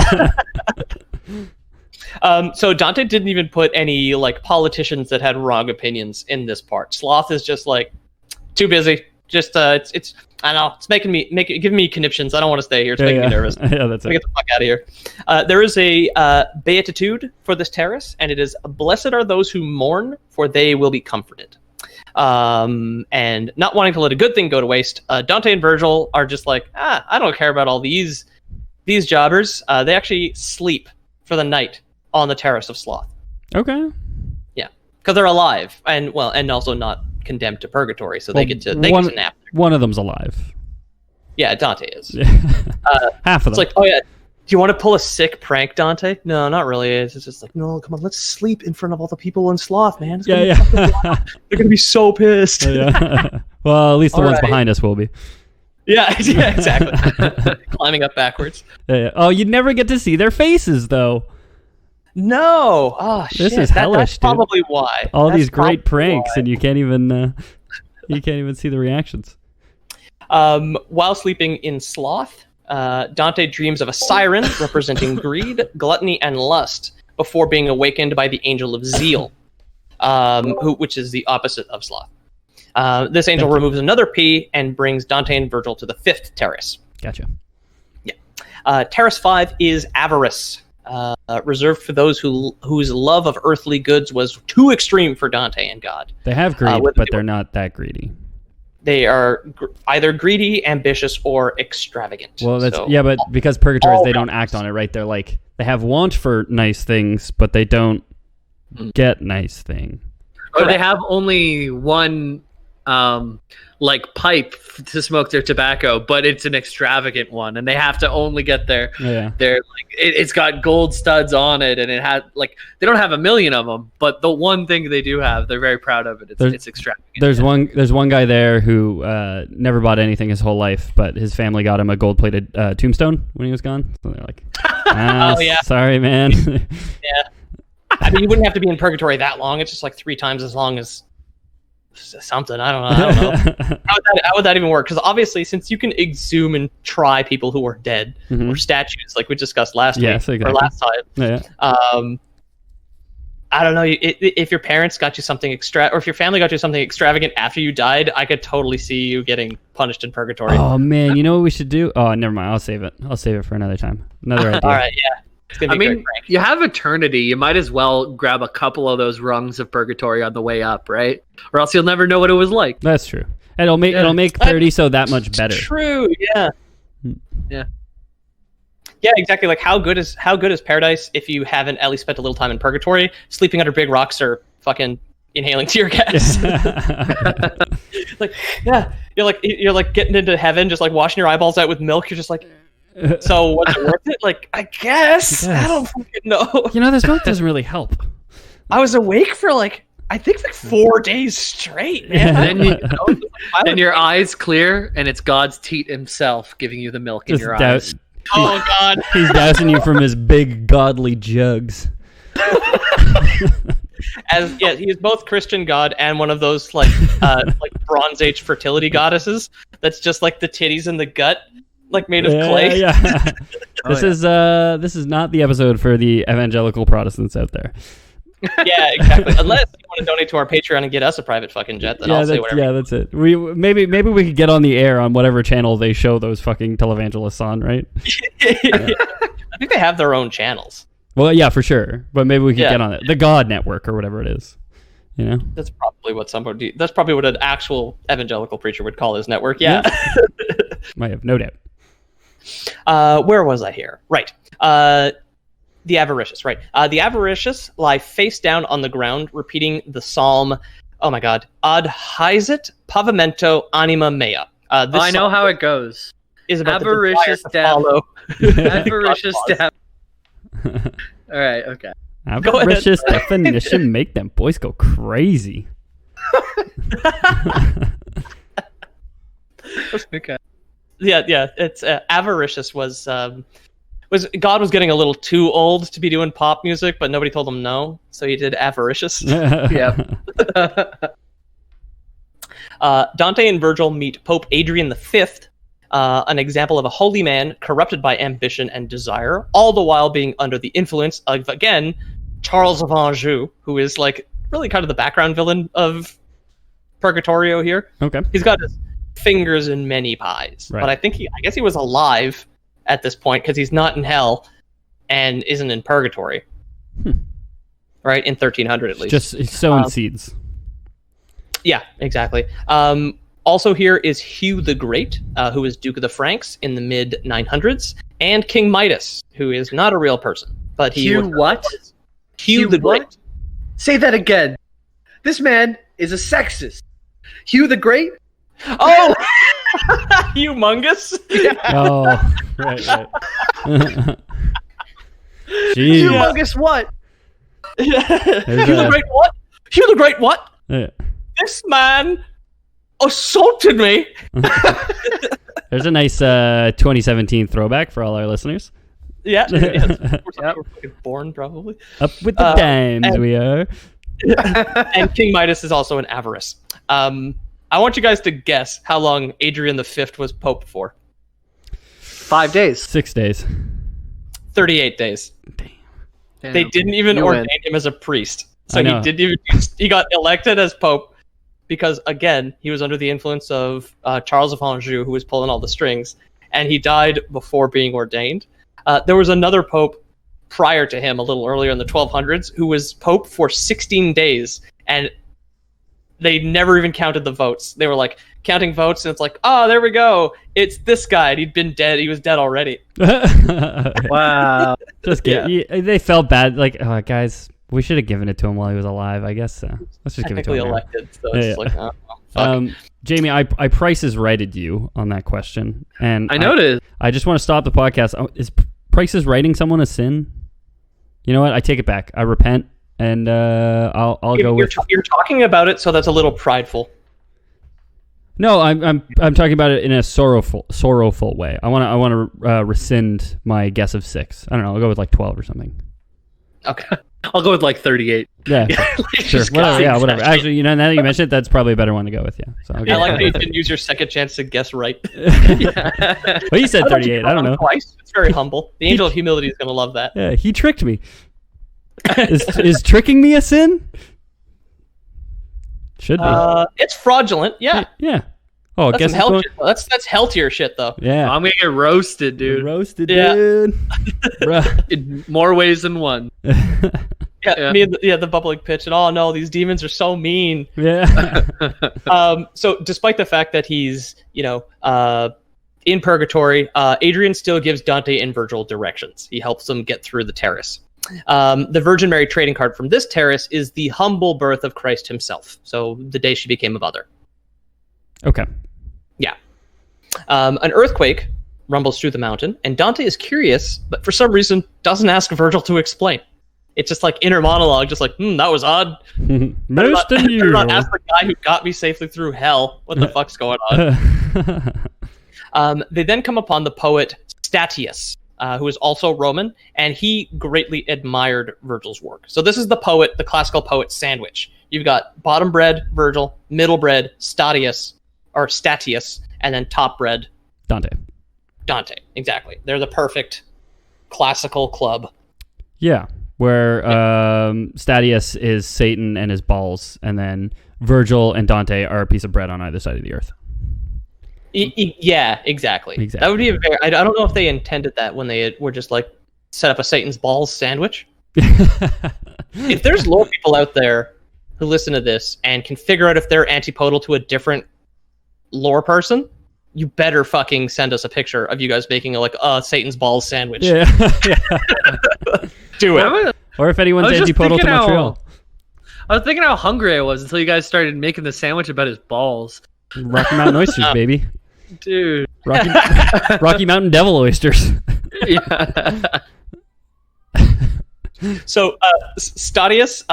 A: So Dante didn't even put any like politicians that had wrong opinions in this part. Sloth is just like too busy. Just it's I don't know. It's giving me conniptions. I don't want to stay here. It's making me nervous.
B: Yeah, that's it.
A: Get the fuck out of here. There is a beatitude for this terrace, and it is, "Blessed are those who mourn, for they will be comforted." And not wanting to let a good thing go to waste, Dante and Virgil are just like, I don't care about all these jobbers. They actually sleep for the night on the Terrace of Sloth.
B: Okay.
A: Yeah, because they're alive, and also not condemned to purgatory, so they get to nap.
B: One of them's alive.
A: Yeah, Dante is.
B: Half of them.
A: It's like, oh yeah, do you want to pull a sick prank, Dante? No, not really. It's just like, no, come on, let's sleep in front of all the people in Sloth, man. They're gonna be so pissed.
B: Yeah. Well, at least the
A: All
B: ones
A: right.
B: behind us will be.
A: Yeah, exactly. Climbing up backwards.
B: Yeah. Oh, you'd never get to see their faces though.
A: No. Oh shit.
B: This is hellish,
A: That's
B: dude.
A: probably why.
B: All
A: That's
B: these great
A: probably
B: pranks,
A: why.
B: and you can't even see the reactions.
A: While sleeping in Sloth, Dante dreams of a siren representing greed, gluttony, and lust before being awakened by the angel of zeal, which is the opposite of Sloth. This angel removes another P and brings Dante and Virgil to the 5th terrace.
B: Gotcha.
A: Yeah. Terrace 5 is avarice, reserved for those whose love of earthly goods was too extreme for Dante and God.
B: They have greed,
A: whether
B: but
A: they
B: they're not that greedy.
A: They are either greedy, ambitious, or extravagant.
B: Well, that's
A: So,
B: but because purgatories,
A: all
B: they don't act on it, right? They're like, they have want for nice things, but they don't get nice thing.
C: Or they have only one like pipe to smoke their tobacco, but it's an extravagant one, and they have to only get their like it's got gold studs on it, and it had like they don't have a million of them, but the one thing they do have, they're very proud of it. It's extravagant.
B: There's one guy there who never bought anything his whole life, but his family got him a gold-plated tombstone when he was gone. So they're like,
A: Oh, yeah.
B: sorry, man.
A: Yeah. I mean, you wouldn't have to be in purgatory that long. It's just like 3 times as long as something. I don't know. How would that even work? Because obviously, since you can exhume and try people who are dead or statues, like we discussed last week
B: exactly.
A: or last time,
B: Yeah.
A: I don't know. If your parents got you something or if your family got you something extravagant after you died, I could totally see you getting punished in purgatory.
B: Oh man, you know what we should do? Oh, never mind. I'll save it. I'll save it for another time. Another idea.
A: All right, yeah. It's gonna
C: I
A: be a
C: mean,
A: great prank.
C: you have eternity. You might as well grab a couple of those rungs of purgatory on the way up, right? Or else you'll never know what it was like.
B: That's true. And it'll make 30 so that much better.
A: True. Yeah.
C: Yeah.
A: Yeah, exactly. Like how good is paradise if you haven't at least spent a little time in purgatory, sleeping under big rocks or fucking inhaling tear gas? Like, yeah, you're like getting into heaven, just like washing your eyeballs out with milk. You're just like, so was it worth it? Like, I guess. I don't fucking know.
B: This milk doesn't really help.
A: I was awake for I think 4 days straight, man.
C: Then your eyes clear, and it's God's teat himself giving you the milk in your eyes.
A: Oh God!
B: He's dousing you from his big godly jugs.
A: He is both Christian god and one of those like Bronze Age fertility goddesses. That's just like the titties and the gut, like made of clay.
B: Yeah. This is not the episode for the evangelical Protestants out there.
A: Yeah, exactly. Unless you want to donate to our Patreon and get us a private fucking jet, then I'll say whatever.
B: Yeah, that's it. Maybe we could get on the air on whatever channel they show those fucking televangelists on, right?
A: I think they have their own channels.
B: Well, yeah, for sure. But maybe we could get on it. The God Network or whatever it is.
A: That's probably what an actual evangelical preacher would call his network. Yeah.
B: Might have, no doubt.
A: Where was I here? Right. The avaricious, right. The avaricious lie face down on the ground, repeating the psalm, oh my god, Ad haesit pavimento anima mea.
C: I know how it goes.
A: Is about
C: avaricious
A: down.
C: Avaricious down. All right, okay.
B: Avaricious definition make them boys go crazy.
C: Okay.
A: Yeah, it's avaricious was God was getting a little too old to be doing pop music, but nobody told him no, so he did avaricious.
C: Yeah.
A: Dante and Virgil meet Pope Adrian V, an example of a holy man corrupted by ambition and desire, all the while being under the influence of, again, Charles of Anjou, who is like really kind of the background villain of Purgatorio here.
B: Okay.
A: He's got his fingers in many pies,
B: right.
A: But I guess he was alive at this point because he's not in hell and isn't in purgatory. Right, in 1300 at least.
B: Just sowing seeds.
A: Yeah, exactly. Also here is Hugh the Great, who is Duke of the Franks in the mid 900s, and King Midas, who is not a real person, but he
C: Hugh what?
A: Hugh the Great.
C: What? Say that again. This man is a sexist. Hugh the Great.
A: Oh, humongous.
C: Yeah.
B: Oh, right. Jeez.
C: Humongous what?
A: Hugh the Great what? Hugh the Great what?
B: Yeah.
A: This man assaulted me.
B: There's a nice 2017 throwback for all our listeners.
A: Yeah. We're fucking born, probably.
B: Up with the times we are.
A: And King Midas is also an avarice. I want you guys to guess how long Adrian V was Pope for.
C: 5 days.
B: 6 days.
A: 38 days.
C: Damn.
A: They didn't even ordain him as a priest. So he got elected as Pope because, again, he was under the influence of Charles of Anjou, who was pulling all the strings, and he died before being ordained. There was another Pope prior to him, a little earlier in the 1200s, who was Pope for 16 days, and they never even counted the votes. They were like counting votes, and it's like, oh, there we go. It's this guy. And he'd been dead. He was dead already.
C: Wow.
B: Just they felt bad. Like, oh, guys, we should have given it to him while he was alive. I guess so. Let's just give it to him.
A: Elected, so it's like, oh, fuck.
B: Jamie, I Prices Righted you on that question, and
C: I noticed.
B: I just want to stop the podcast. Is Prices Writing someone a sin? You know what? I take it back. I repent. And I'll go with.
A: You're talking about it, so that's a little prideful.
B: No, I'm talking about it in a sorrowful way. I want to rescind my guess of 6. I don't know. I'll go with like 12 or something.
A: Okay,
C: I'll go with like 38.
B: Yeah, sure. Whatever. Actually, now that you mentioned it, that's probably a better one to go with. Yeah. So
A: I like that you didn't use your second chance to guess right.
B: Well, you said 38. I don't know.
A: Twice. It's very humble. The angel of humility is going to love that.
B: Yeah, he tricked me. Is tricking me a sin? Should be.
A: It's fraudulent. Yeah.
B: Yeah. Oh,
A: That's
B: guess
A: some hell
B: going...
A: shit, though. That's hell tier shit, though.
B: Yeah.
C: I'm gonna get roasted, dude.
B: Roasted,
A: Yeah.
B: dude. Bruh.
C: In more ways than one.
A: Yeah, me and the bubbling pitch, and oh no, these demons are so mean.
B: Yeah.
A: So despite the fact that he's, in purgatory, Adrian still gives Dante and Virgil directions. He helps them get through the terrace. The Virgin Mary trading card from this terrace is the humble birth of Christ himself. So the day she became a mother.
B: Okay.
A: Yeah. An earthquake rumbles through the mountain, and Dante is curious, but for some reason doesn't ask Virgil to explain. It's just like inner monologue, just like, that was odd.
B: Most unusual.
A: Not ask the guy who got me safely through hell. What the fuck's going on? They then come upon the poet Statius, who is also Roman, and he greatly admired Virgil's work. So this is the classical poet sandwich. You've got bottom bread, Virgil, middle bread, Statius, and then top bread, Dante. Exactly. They're the perfect classical club.
B: Yeah, where Statius is Satan and his balls, and then Virgil and Dante are a piece of bread on either side of the earth.
A: Yeah, exactly. That would be I don't know if they intended that when they were just like set up a Satan's balls sandwich. If there's lore people out there who listen to this and can figure out if they're antipodal to a different lore person, you better fucking send us a picture of you guys making a Satan's balls sandwich.
B: Yeah.
C: Do it.
B: Or if anyone's antipodal to Montreal.
C: I was thinking how hungry I was until you guys started making the sandwich about his balls.
B: Rocky Mountain oysters, baby.
C: Dude.
B: Rocky Mountain devil oysters.
C: Yeah.
A: So Statius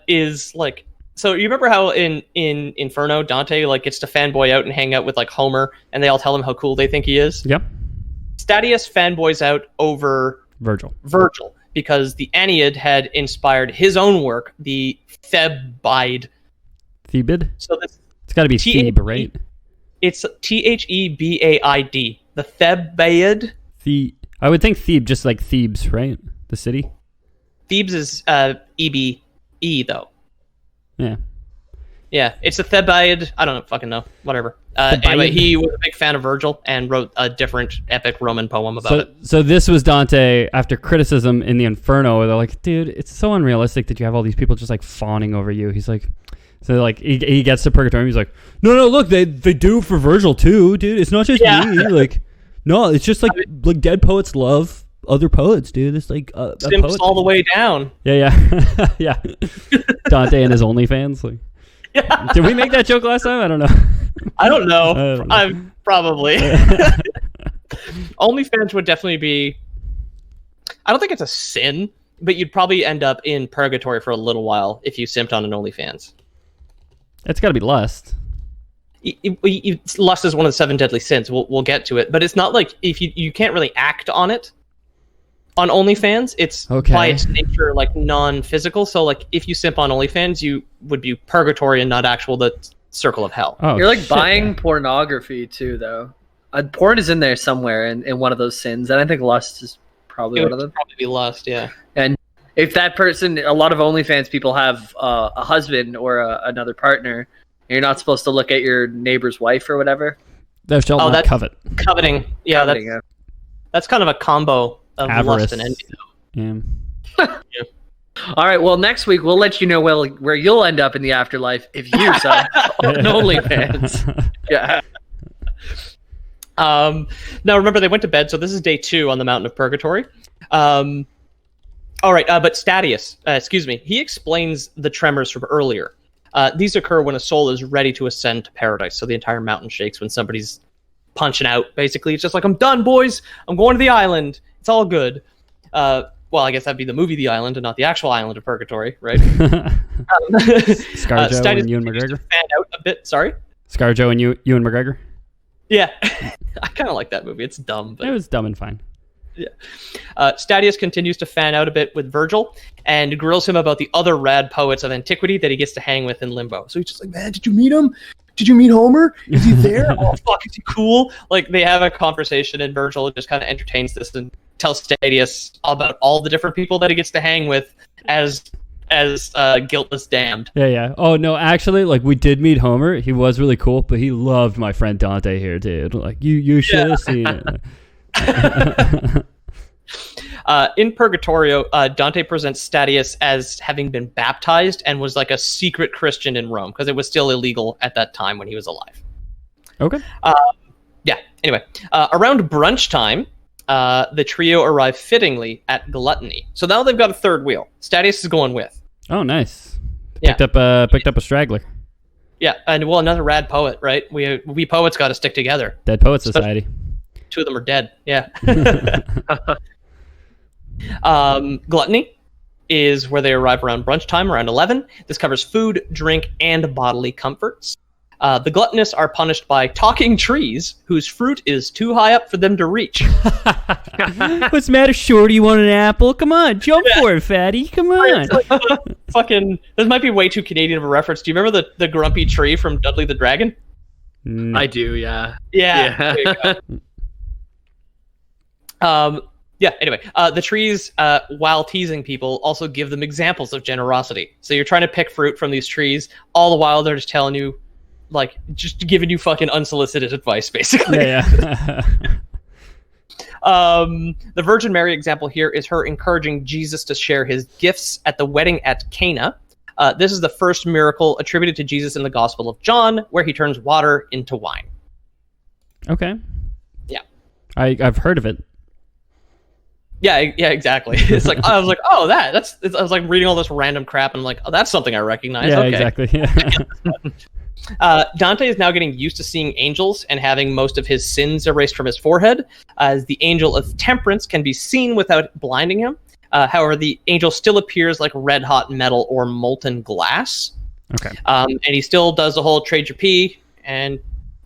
A: is like, so you remember how in Inferno Dante like gets to fanboy out and hang out with like Homer, and they all tell him how cool they think he is?
B: Yep.
A: Statius fanboys out over
B: Virgil,
A: because the Aeneid had inspired his own work, the Thebaid.
B: Thebid?
A: So
B: it's got to be Thebe, right?
A: It's Thebaid. The Thebaid.
B: I would think Thebe, just like Thebes, right? The city.
A: Thebes is EBE though.
B: Yeah.
A: Yeah, it's a Thebaid. I don't fucking know. Whatever. Anyway, he was a big fan of Virgil and wrote a different epic Roman poem about it.
B: So this was Dante after criticism in the Inferno, where they're like, dude, it's so unrealistic that you have all these people just like fawning over you. He's like, so like he gets to Purgatorio, he's like, no, look, they do for Virgil too, dude. It's not just me. Like, no, it's just like dead poets love other poets, dude. It's like
A: Simps all the way down.
B: Yeah. Yeah. Dante and his OnlyFans, like. Yeah. Did we make that joke last time? I don't know.
A: I don't know. I'm probably. OnlyFans would definitely be. I don't think it's a sin, but you'd probably end up in purgatory for a little while if you simped on an OnlyFans.
B: It's got to be lust.
A: Lust is one of the 7 deadly sins. We'll get to it, but it's not like if you can't really act on it. On OnlyFans, it's by its nature like non-physical. So like if you simp on OnlyFans, you would be purgatory and not the circle of hell.
C: Oh, you're like buying pornography too, though. Porn is in there somewhere in one of those sins, and I think lust is probably one of them.
A: Probably be lust, yeah.
C: And if that person, a lot of OnlyFans people have a husband or another partner, and you're not supposed to look at your neighbor's wife or whatever.
B: Thou shalt not covet.
A: Coveting, yeah. That's kind of a combo. Of
B: avarice.
A: Lust and envy.
B: Yeah.
A: Yeah.
C: All right. Well, next week we'll let you know where you'll end up in the afterlife if you sub on OnlyFans. Yeah.
A: Now remember they went to bed, so this is day 2 on the Mountain of Purgatory. All right, but Statius, he explains the tremors from earlier. These occur when a soul is ready to ascend to paradise. So the entire mountain shakes when somebody's punching out. Basically, it's just like, I'm done, boys. I'm going to the island. It's all good. Well, I guess that'd be the movie The Island and not the actual island of Purgatory, right?
B: ScarJo and Ewan McGregor.
A: Fan out a bit. Sorry.
B: ScarJo and Ewan McGregor.
A: Yeah, I kind of like that movie. It's dumb, but
B: it was dumb and fine.
A: Yeah. Statius continues to fan out a bit with Virgil and grills him about the other rad poets of antiquity that he gets to hang with in Limbo. So he's just like, man, did you meet him? Did you meet Homer? Is he there? Oh, fuck, is he cool? Like, they have a conversation, and Virgil just kind of entertains this and tells Statius about all the different people that he gets to hang with as as guiltless damned.
B: Yeah. Oh no, actually, like we did meet Homer. He was really cool, but he loved my friend Dante here, dude. Like you should have seen it.
A: In Purgatorio, Dante presents Statius as having been baptized and was like a secret Christian in Rome because it was still illegal at that time when he was alive.
B: Okay.
A: Yeah. Anyway, around brunch time, the trio arrive fittingly at Gluttony. So now they've got a third wheel. Statius is going with.
B: Oh, nice.
A: Yeah.
B: Picked up a straggler.
A: Yeah, and well, another rad poet, right? We poets got to stick together.
B: Dead Poet Society.
A: Two of them are dead. Yeah. Gluttony is where they arrive around brunch time, around 11. This covers food, drink, and bodily comforts. The gluttonous are punished by talking trees whose fruit is too high up for them to reach.
B: What's the matter, Shorty? You want an apple? Come on, jump for it, fatty. Come on.
A: Fucking, this might be way too Canadian of a reference. Do you remember the grumpy tree from Dudley the Dragon?
C: I do, yeah.
A: Yeah. Yeah, anyway, the trees, while teasing people, also give them examples of generosity. So you're trying to pick fruit from these trees, all the while they're just telling you, like, just giving you fucking unsolicited advice, basically.
B: Yeah.
A: The Virgin Mary example here is her encouraging Jesus to share his gifts at the wedding at Cana. This is the first miracle attributed to Jesus in the Gospel of John, where he turns water into wine.
B: Okay.
A: Yeah.
B: I've heard of it.
A: Yeah, exactly. It's like I was like, oh, I was like reading all this random crap, and I'm like, oh, that's something I recognize.
B: Yeah,
A: okay.
B: exactly.
A: Dante is now getting used to seeing angels and having most of his sins erased from his forehead, as the angel of temperance can be seen without blinding him. However, the angel still appears like red hot metal or molten glass.
B: Okay.
A: And he still does the whole trade your pee and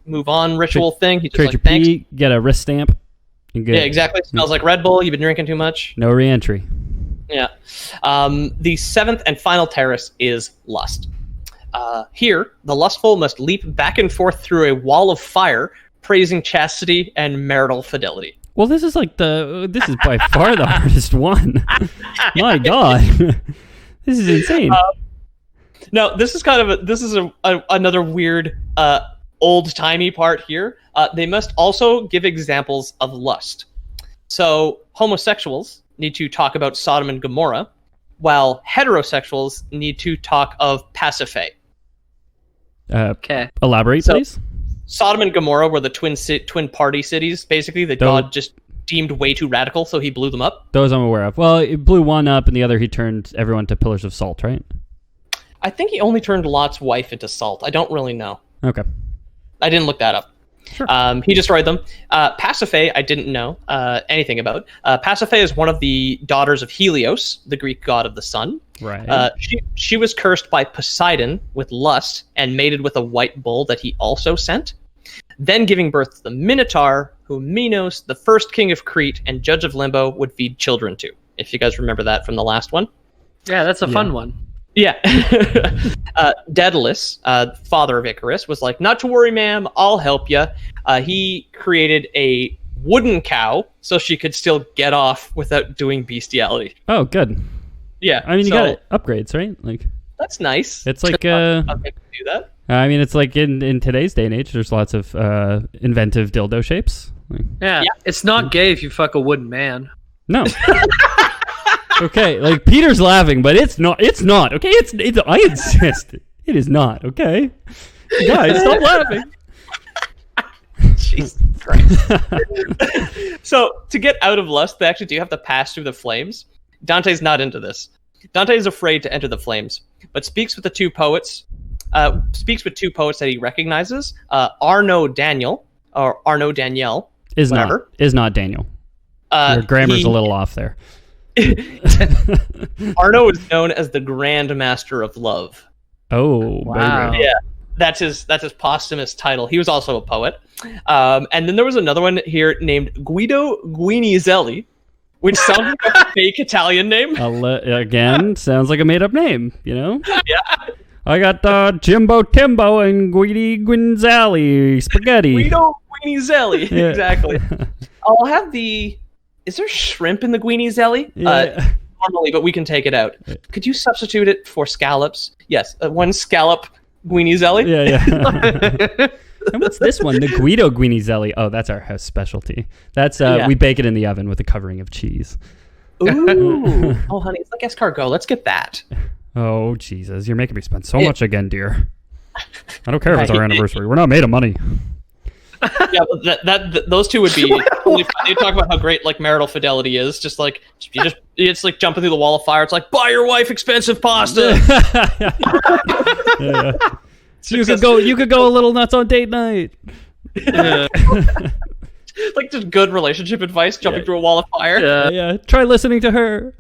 A: move on ritual thing. He just
B: trade
A: like,
B: your
A: thanks.
B: pee, get a wrist stamp.
A: Yeah, exactly. Smells like Red Bull. You've been drinking too much.
B: No re-entry.
A: Yeah. The seventh and final terrace is lust. Here, the lustful must leap back and forth through a wall of fire, praising chastity and marital fidelity.
B: Well, this is by far the hardest one. My God, this is insane.
A: No, this is another weird old-timey part here. They must also give examples of lust. So homosexuals need to talk about Sodom and Gomorrah, while heterosexuals need to talk of Pasiphae.
C: Okay.
B: Elaborate, please.
A: Sodom and Gomorrah were the twin party cities, basically, that God just deemed way too radical, so he blew them up.
B: Those I'm aware of. Well, it blew one up, and the other he turned everyone to pillars of salt, right?
A: I think he only turned Lot's wife into salt. I don't really know.
B: Okay.
A: I didn't look that up.
B: Sure.
A: He destroyed them. Pasiphae, I didn't know anything about. Pasiphae is one of the daughters of Helios, the Greek god of the sun.
B: Right.
A: She was cursed by Poseidon with lust and mated with a white bull that he also sent, then giving birth to the Minotaur, who Minos, the first king of Crete and judge of Limbo, would feed children to. If you guys remember that from the last one.
C: Yeah, that's a fun one.
A: Yeah. Daedalus, father of Icarus, was like, not to worry, ma'am, I'll help you. He created a wooden cow so she could still get off without doing bestiality.
B: Oh, good.
A: Yeah.
B: I mean, you got upgrades, right? Like,
A: that's nice.
B: It's like
A: do that.
B: I mean, it's like in today's day and age, there's lots of inventive dildo shapes. Like,
C: yeah, it's not gay if you fuck a wooden man.
B: No. Okay, like Peter's laughing, but it's not. It's not. Okay, it's. I insist. It is not. Okay, guys, stop laughing.
A: Jesus Christ. So to get out of lust, they actually do have to pass through the flames. Dante's not into this. Dante is afraid to enter the flames, but speaks with two poets that he recognizes. Arno Daniel
B: is
A: whatever.
B: not Daniel. Your grammar's a little off there.
A: Arno is known as the Grand Master of Love.
B: Oh,
C: wow!
B: Baby.
A: Yeah, that's his posthumous title. He was also a poet. And then there was another one here named Guido Guinizelli, which sounds like a fake Italian name.
B: Again, sounds like a made-up name. You know?
A: Yeah.
B: I got Jimbo Timbo and Guidi Guinzali spaghetti.
A: Guido Guinizelli.
B: Yeah.
A: Exactly. I'll have the. Is there shrimp in the Guinizelli?
B: Yeah.
A: normally, but we can take it out. Could you substitute it for scallops? Yes, 1 scallop guinizelli.
B: Yeah. And what's this one? The Guido guinizelli. Oh, that's our house specialty. That's we bake it in the oven with a covering of cheese.
A: Ooh. Oh, honey, it's like escargot. Let's get that.
B: Oh, Jesus. You're making me spend so much again, dear. I don't care if it's our anniversary. We're not made of money.
A: Yeah, but those two would be really fun. They talk about how great like marital fidelity is. Just like it's like jumping through the wall of fire. It's like, buy your wife expensive pasta.
B: Yeah. So you could go a little nuts on date night.
A: Like just good relationship advice, jumping through a wall of fire.
B: Yeah. Try listening to her.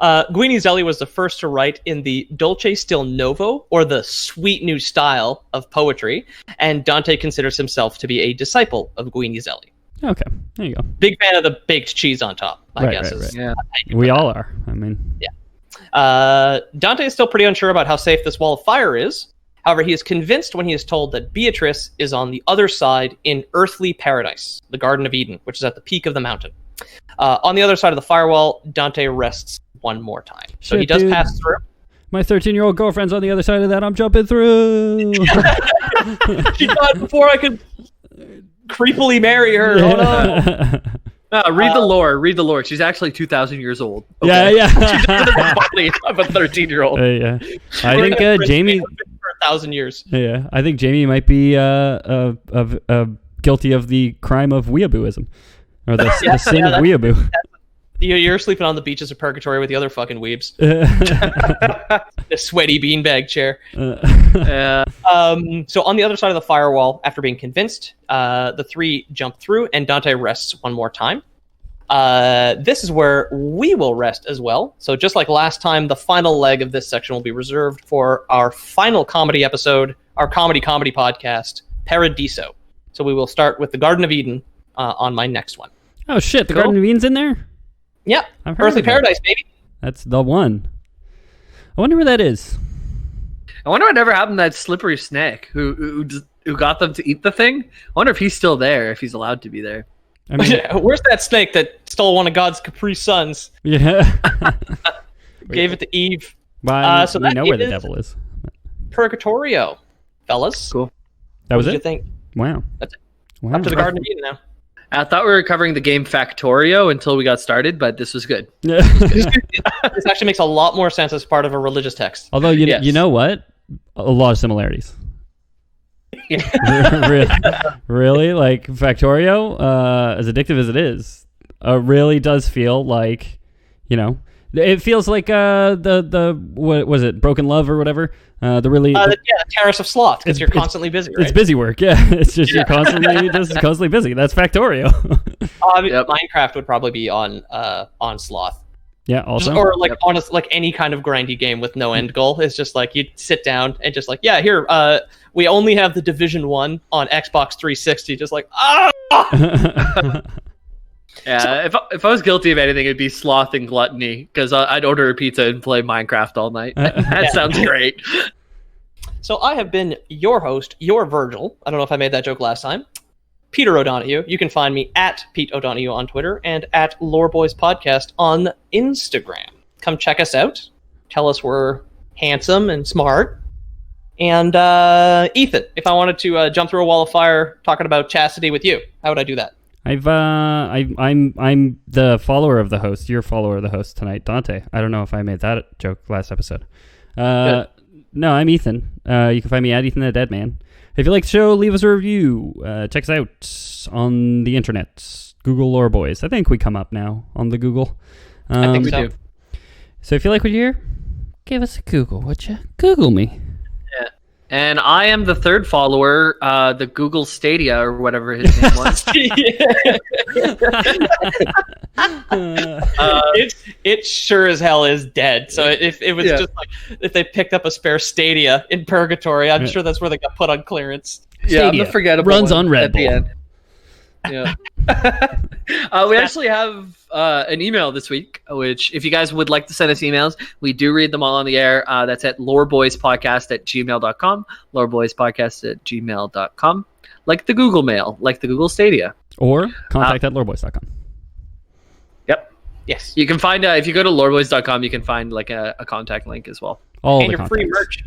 A: Guinizelli was the first to write in the Dolce Stil Novo, or the sweet new style of poetry, and Dante considers himself to be a disciple of Guinizelli.
B: Okay, there you go.
A: Big fan of the baked cheese on top, I guess.
B: Right.
C: Yeah.
B: We all are. I mean...
A: Yeah. Dante is still pretty unsure about how safe this wall of fire is. However, he is convinced when he is told that Beatrice is on the other side in earthly paradise, the Garden of Eden, which is at the peak of the mountain. On the other side of the firewall, Dante rests one more time. So he does pass through.
B: My 13-year-old girlfriend's on the other side of that. I'm jumping through.
A: She died before I could creepily marry her.
B: Yeah.
A: Oh, no.
C: Read the lore. She's actually 2,000 years old.
B: Okay? Yeah.
C: She's under the body of a 13-year-old.
B: Yeah. I think Jamie...
A: For 1,000 years.
B: Yeah, I think Jamie might be guilty of the crime of weeabooism. Or the sin of weeaboo.
A: You're sleeping on the beaches of Purgatory with the other fucking weebs. The sweaty beanbag chair. So on the other side of the firewall, after being convinced, the three jump through and Dante rests one more time. This is where we will rest as well. So just like last time, the final leg of this section will be reserved for our final comedy episode, our comedy podcast, Paradiso. So we will start with the Garden of Eden on my next one.
B: Oh shit, the Garden of Eden's in there?
A: Yep. Earthly Paradise, baby.
B: That's the one. I wonder where that is.
C: I wonder what ever happened to that slippery snake who got them to eat the thing. I wonder if he's still there, if he's allowed to be there.
B: I mean,
A: where's that snake that stole one of God's Capri Suns?
B: Yeah.
A: Gave it to Eve.
B: Well,
A: so
B: we know where the devil is.
A: Purgatorio, fellas.
C: Cool.
B: That was
A: what
B: it?
A: did you think?
B: Wow.
A: That's it.
B: Wow.
A: Up to the Garden of Eden now.
C: I thought we were covering the game Factorio until we got started, but this was good.
A: This actually makes a lot more sense as part of a religious text.
B: Although, you know what? A lot of similarities. Really? Like, Factorio, as addictive as it is, really does feel like, it feels like the what was it, Broken Love or whatever?
A: The Terrace of Sloth, because you're constantly busy, right?
B: It's busy work, yeah. It's just you're constantly busy. That's Factorio.
A: Minecraft would probably be on Sloth.
B: Yeah, also.
A: Or honest, like any kind of grindy game with no end goal. It's just like you sit down and just like, here, we only have the Division 1 on Xbox 360. Just like,
C: Yeah, if I was guilty of anything, it'd be sloth and gluttony, because I'd order a pizza and play Minecraft all night. That sounds great.
A: So I have been your host, your Virgil. I don't know if I made that joke last time. Peter O'Donoghue. You can find me at Pete O'Donoghue on Twitter and at Loreboys Podcast on Instagram. Come check us out. Tell us we're handsome and smart. And Ethan, if I wanted to jump through a wall of fire talking about chastity with you, how would I do that?
B: I'm the follower of the host. You're follower of the host tonight, Dante. I don't know if I made that joke last episode. No, I'm Ethan. You can find me at Ethan the Dead Man. If you like the show, leave us a review. Check us out on the internet. Google Lore Boys. I think we come up now on the Google.
A: I think we do.
B: So if you like what you hear, give us a Google, would you? Google me.
C: Yeah. And I am the third follower, the Google Stadia or whatever his name was.
A: It sure as hell is dead. So if it was just like if they picked up a spare Stadia in Purgatory, I'm sure that's where they got put on clearance.
C: Yeah, I'm the forgettable
B: runs
C: one
B: on Red
C: at
B: Bull.
C: the end. Yeah. We actually have an email this week, which if you guys would like to send us emails, we do read them all on the air. That's at loreboyspodcast@gmail.com, loreboyspodcast@gmail.com, like the Google Mail, like the Google Stadia.
B: Or contact at loreboys.com.
A: Yes.
C: You can find if you go to loreboys.com, you can find like a contact link as well.
B: All
A: And
B: the
A: your free
B: contacts.
A: merch.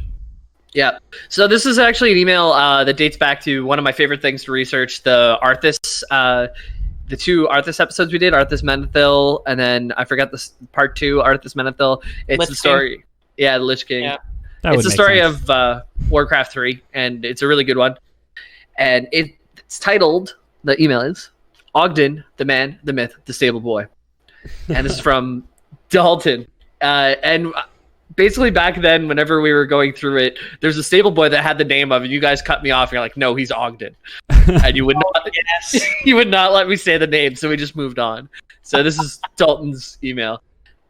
C: Yeah. So this is actually an email that dates back to one of my favorite things to research, the Arthas, the 2 Arthas episodes we did, Arthas Menethil, and then I forgot this part 2, Arthas Menethil. It's
A: Lich
C: the story. Yeah, the Lich King.
A: Yeah.
B: That
C: It's
B: would
C: the
B: make
C: story
B: sense.
C: of Warcraft 3, and it's a really good one. And it's titled, the email is, Ogden, the Man, the Myth, the Stable Boy. And this is from Dalton. And basically back then, whenever we were going through it, there's a stable boy that had the name of, and you guys cut me off. And you're like, no, he's Ogden. And you would not, you would not let me say the name, so we just moved on. So this is Dalton's email.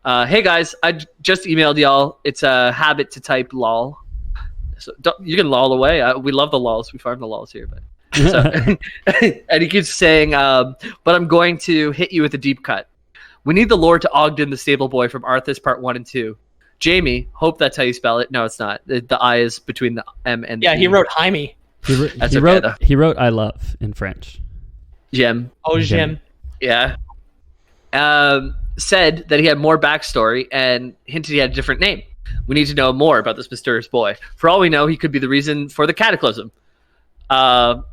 C: Hey guys, I just emailed y'all. It's a habit to type lol. So you can lol away. We love the lols. We farm the lols here, but so, and he keeps saying, but I'm going to hit you with a deep cut. We need the lore to Ogden the Stable Boy from Arthas Part 1 and 2. Jamie, hope that's how you spell it. No, it's not. The I is between the M and the
A: Yeah,
C: E.
A: he wrote Jaime.
C: That's
B: he
C: okay,
B: wrote
C: though.
B: he wrote I love in French.
C: Jem.
A: Oh, Jim.
C: Yeah. Said that he had more backstory and hinted he had a different name. We need to know more about this mysterious boy. For all we know, he could be the reason for the cataclysm. And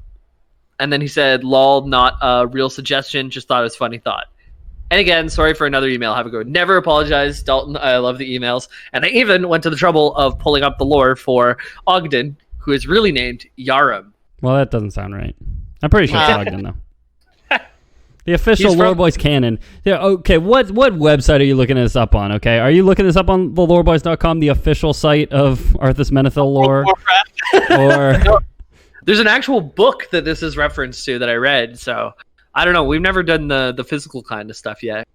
C: then he said, lol, not a real suggestion, just thought it was a funny thought. And again, sorry for another email. Have a good one. Never apologize, Dalton. I love the emails. And I even went to the trouble of pulling up the lore for Ogden, who is really named Yarum.
B: Well, that doesn't sound right. I'm pretty sure it's Ogden, though. The official
C: He's from-
B: Lore Boys canon. Yeah, okay, what website are you looking this up on, okay? Are you looking this up on the loreboys.com, the official site of Arthas Menethil lore? Or
C: There's an actual book that this is referenced to that I read, so I don't know. We've never done the physical kind of stuff yet.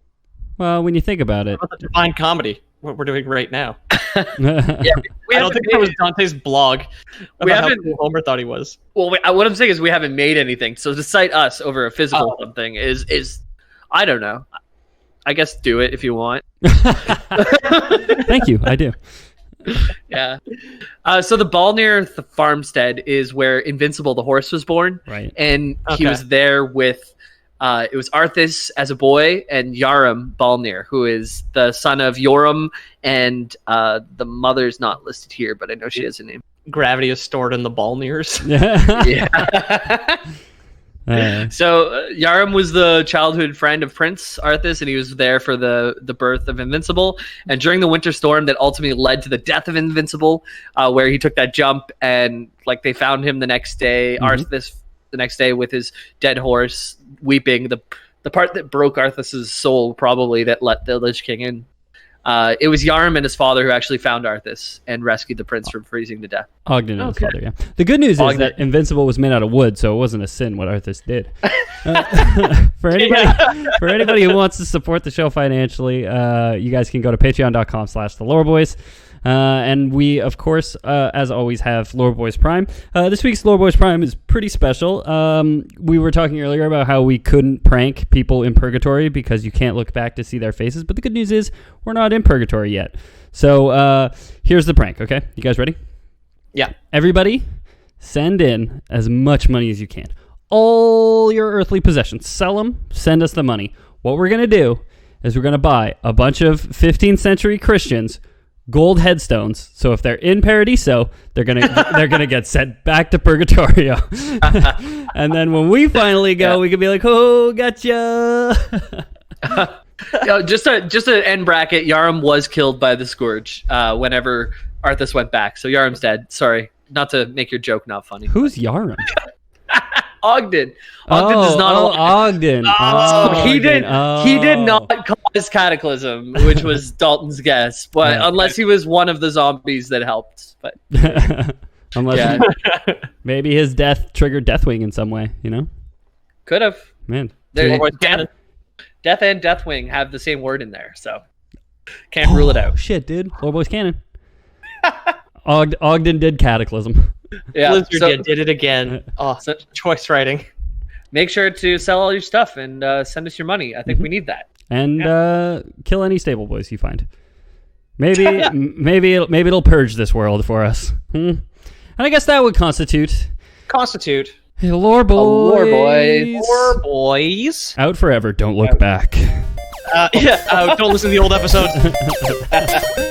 B: well, when you think about it.
A: What about the Divine Comedy? What we're doing right now.
C: Yeah, we
A: I don't think that was Dante's blog
C: We
A: about how
C: haven't-
A: cool Homer thought he was.
C: Well, what I'm saying is we haven't made anything. So to cite us over a physical something is I don't know. I guess do it if you want.
B: Thank you, I do.
C: Yeah. So the Balnir farmstead is where Invincible the horse was born.
B: Right.
C: And he
A: Okay.
C: was there with it was Arthas as a boy and Yarum Balnir, who is the son of Yoram, and the mother's not listed here, but I know she has a name.
A: Gravity is stored in the Balnirs.
C: Yeah. So Yarum was the childhood friend of Prince Arthas, and he was there for the birth of Invincible. And during the winter storm that ultimately led to the death of Invincible, where he took that jump, and like they found him the next day, Arthas the next day with his dead horse, weeping. The part that broke Arthas's soul, probably, that let the Lich King in. It was Yarum and his father who actually found Arthas and rescued the prince from freezing to death.
B: Ogden and his
C: Okay.
B: father, yeah. The good news is
C: Ogden.
B: that Invincible was made out of wood, so it wasn't a sin what Arthas did. For anybody who wants to support the show financially, you guys can go to patreon.com/theloreboys. And we, of course, as always, have Lore Boys Prime. This week's Lore Boys Prime is pretty special. We were talking earlier about how we couldn't prank people in Purgatory because you can't look back to see their faces. But the good news is we're not in Purgatory yet. So here's the prank, okay? You guys ready?
A: Yeah.
B: Everybody, send in as much money as you can. All your earthly possessions. Sell them. Send us the money. What we're going to do is we're going to buy a bunch of 15th century Christians gold headstones. So if they're in Paradiso, they're gonna get sent back to Purgatorio. And then when we finally go, we can be like, "Oh, gotcha."
C: Just an end bracket. Yarum was killed by the Scourge whenever Arthas went back. So Yarum's dead. Sorry, not to make your joke not funny.
B: Who's Yarum?
C: Ogden. Ogden does not.
B: Ogden.
C: He did.
B: Oh.
C: He did not cause Cataclysm, which was Dalton's guess. But
B: Yeah.
C: unless he was one of the zombies that helped. But
B: Unless maybe his death triggered Deathwing in some way, you know?
C: could have.
B: Man.
C: Death and Deathwing have the same word in there, so can't rule it out.
B: Shit, dude. Lore Boys canon. Ogden did Cataclysm.
C: Yeah.
A: Blizzard,
C: So
A: you did it again. Oh, such choice writing.
C: make sure to sell all your stuff and send us your money. I think we need that.
B: And kill any stable boys you find. Maybe it'll purge this world for us. And I guess that would constitute Lore Boys.
C: Lore Boys.
A: Lore Boys.
B: Out forever. Don't look back.
A: Don't listen to the old episodes.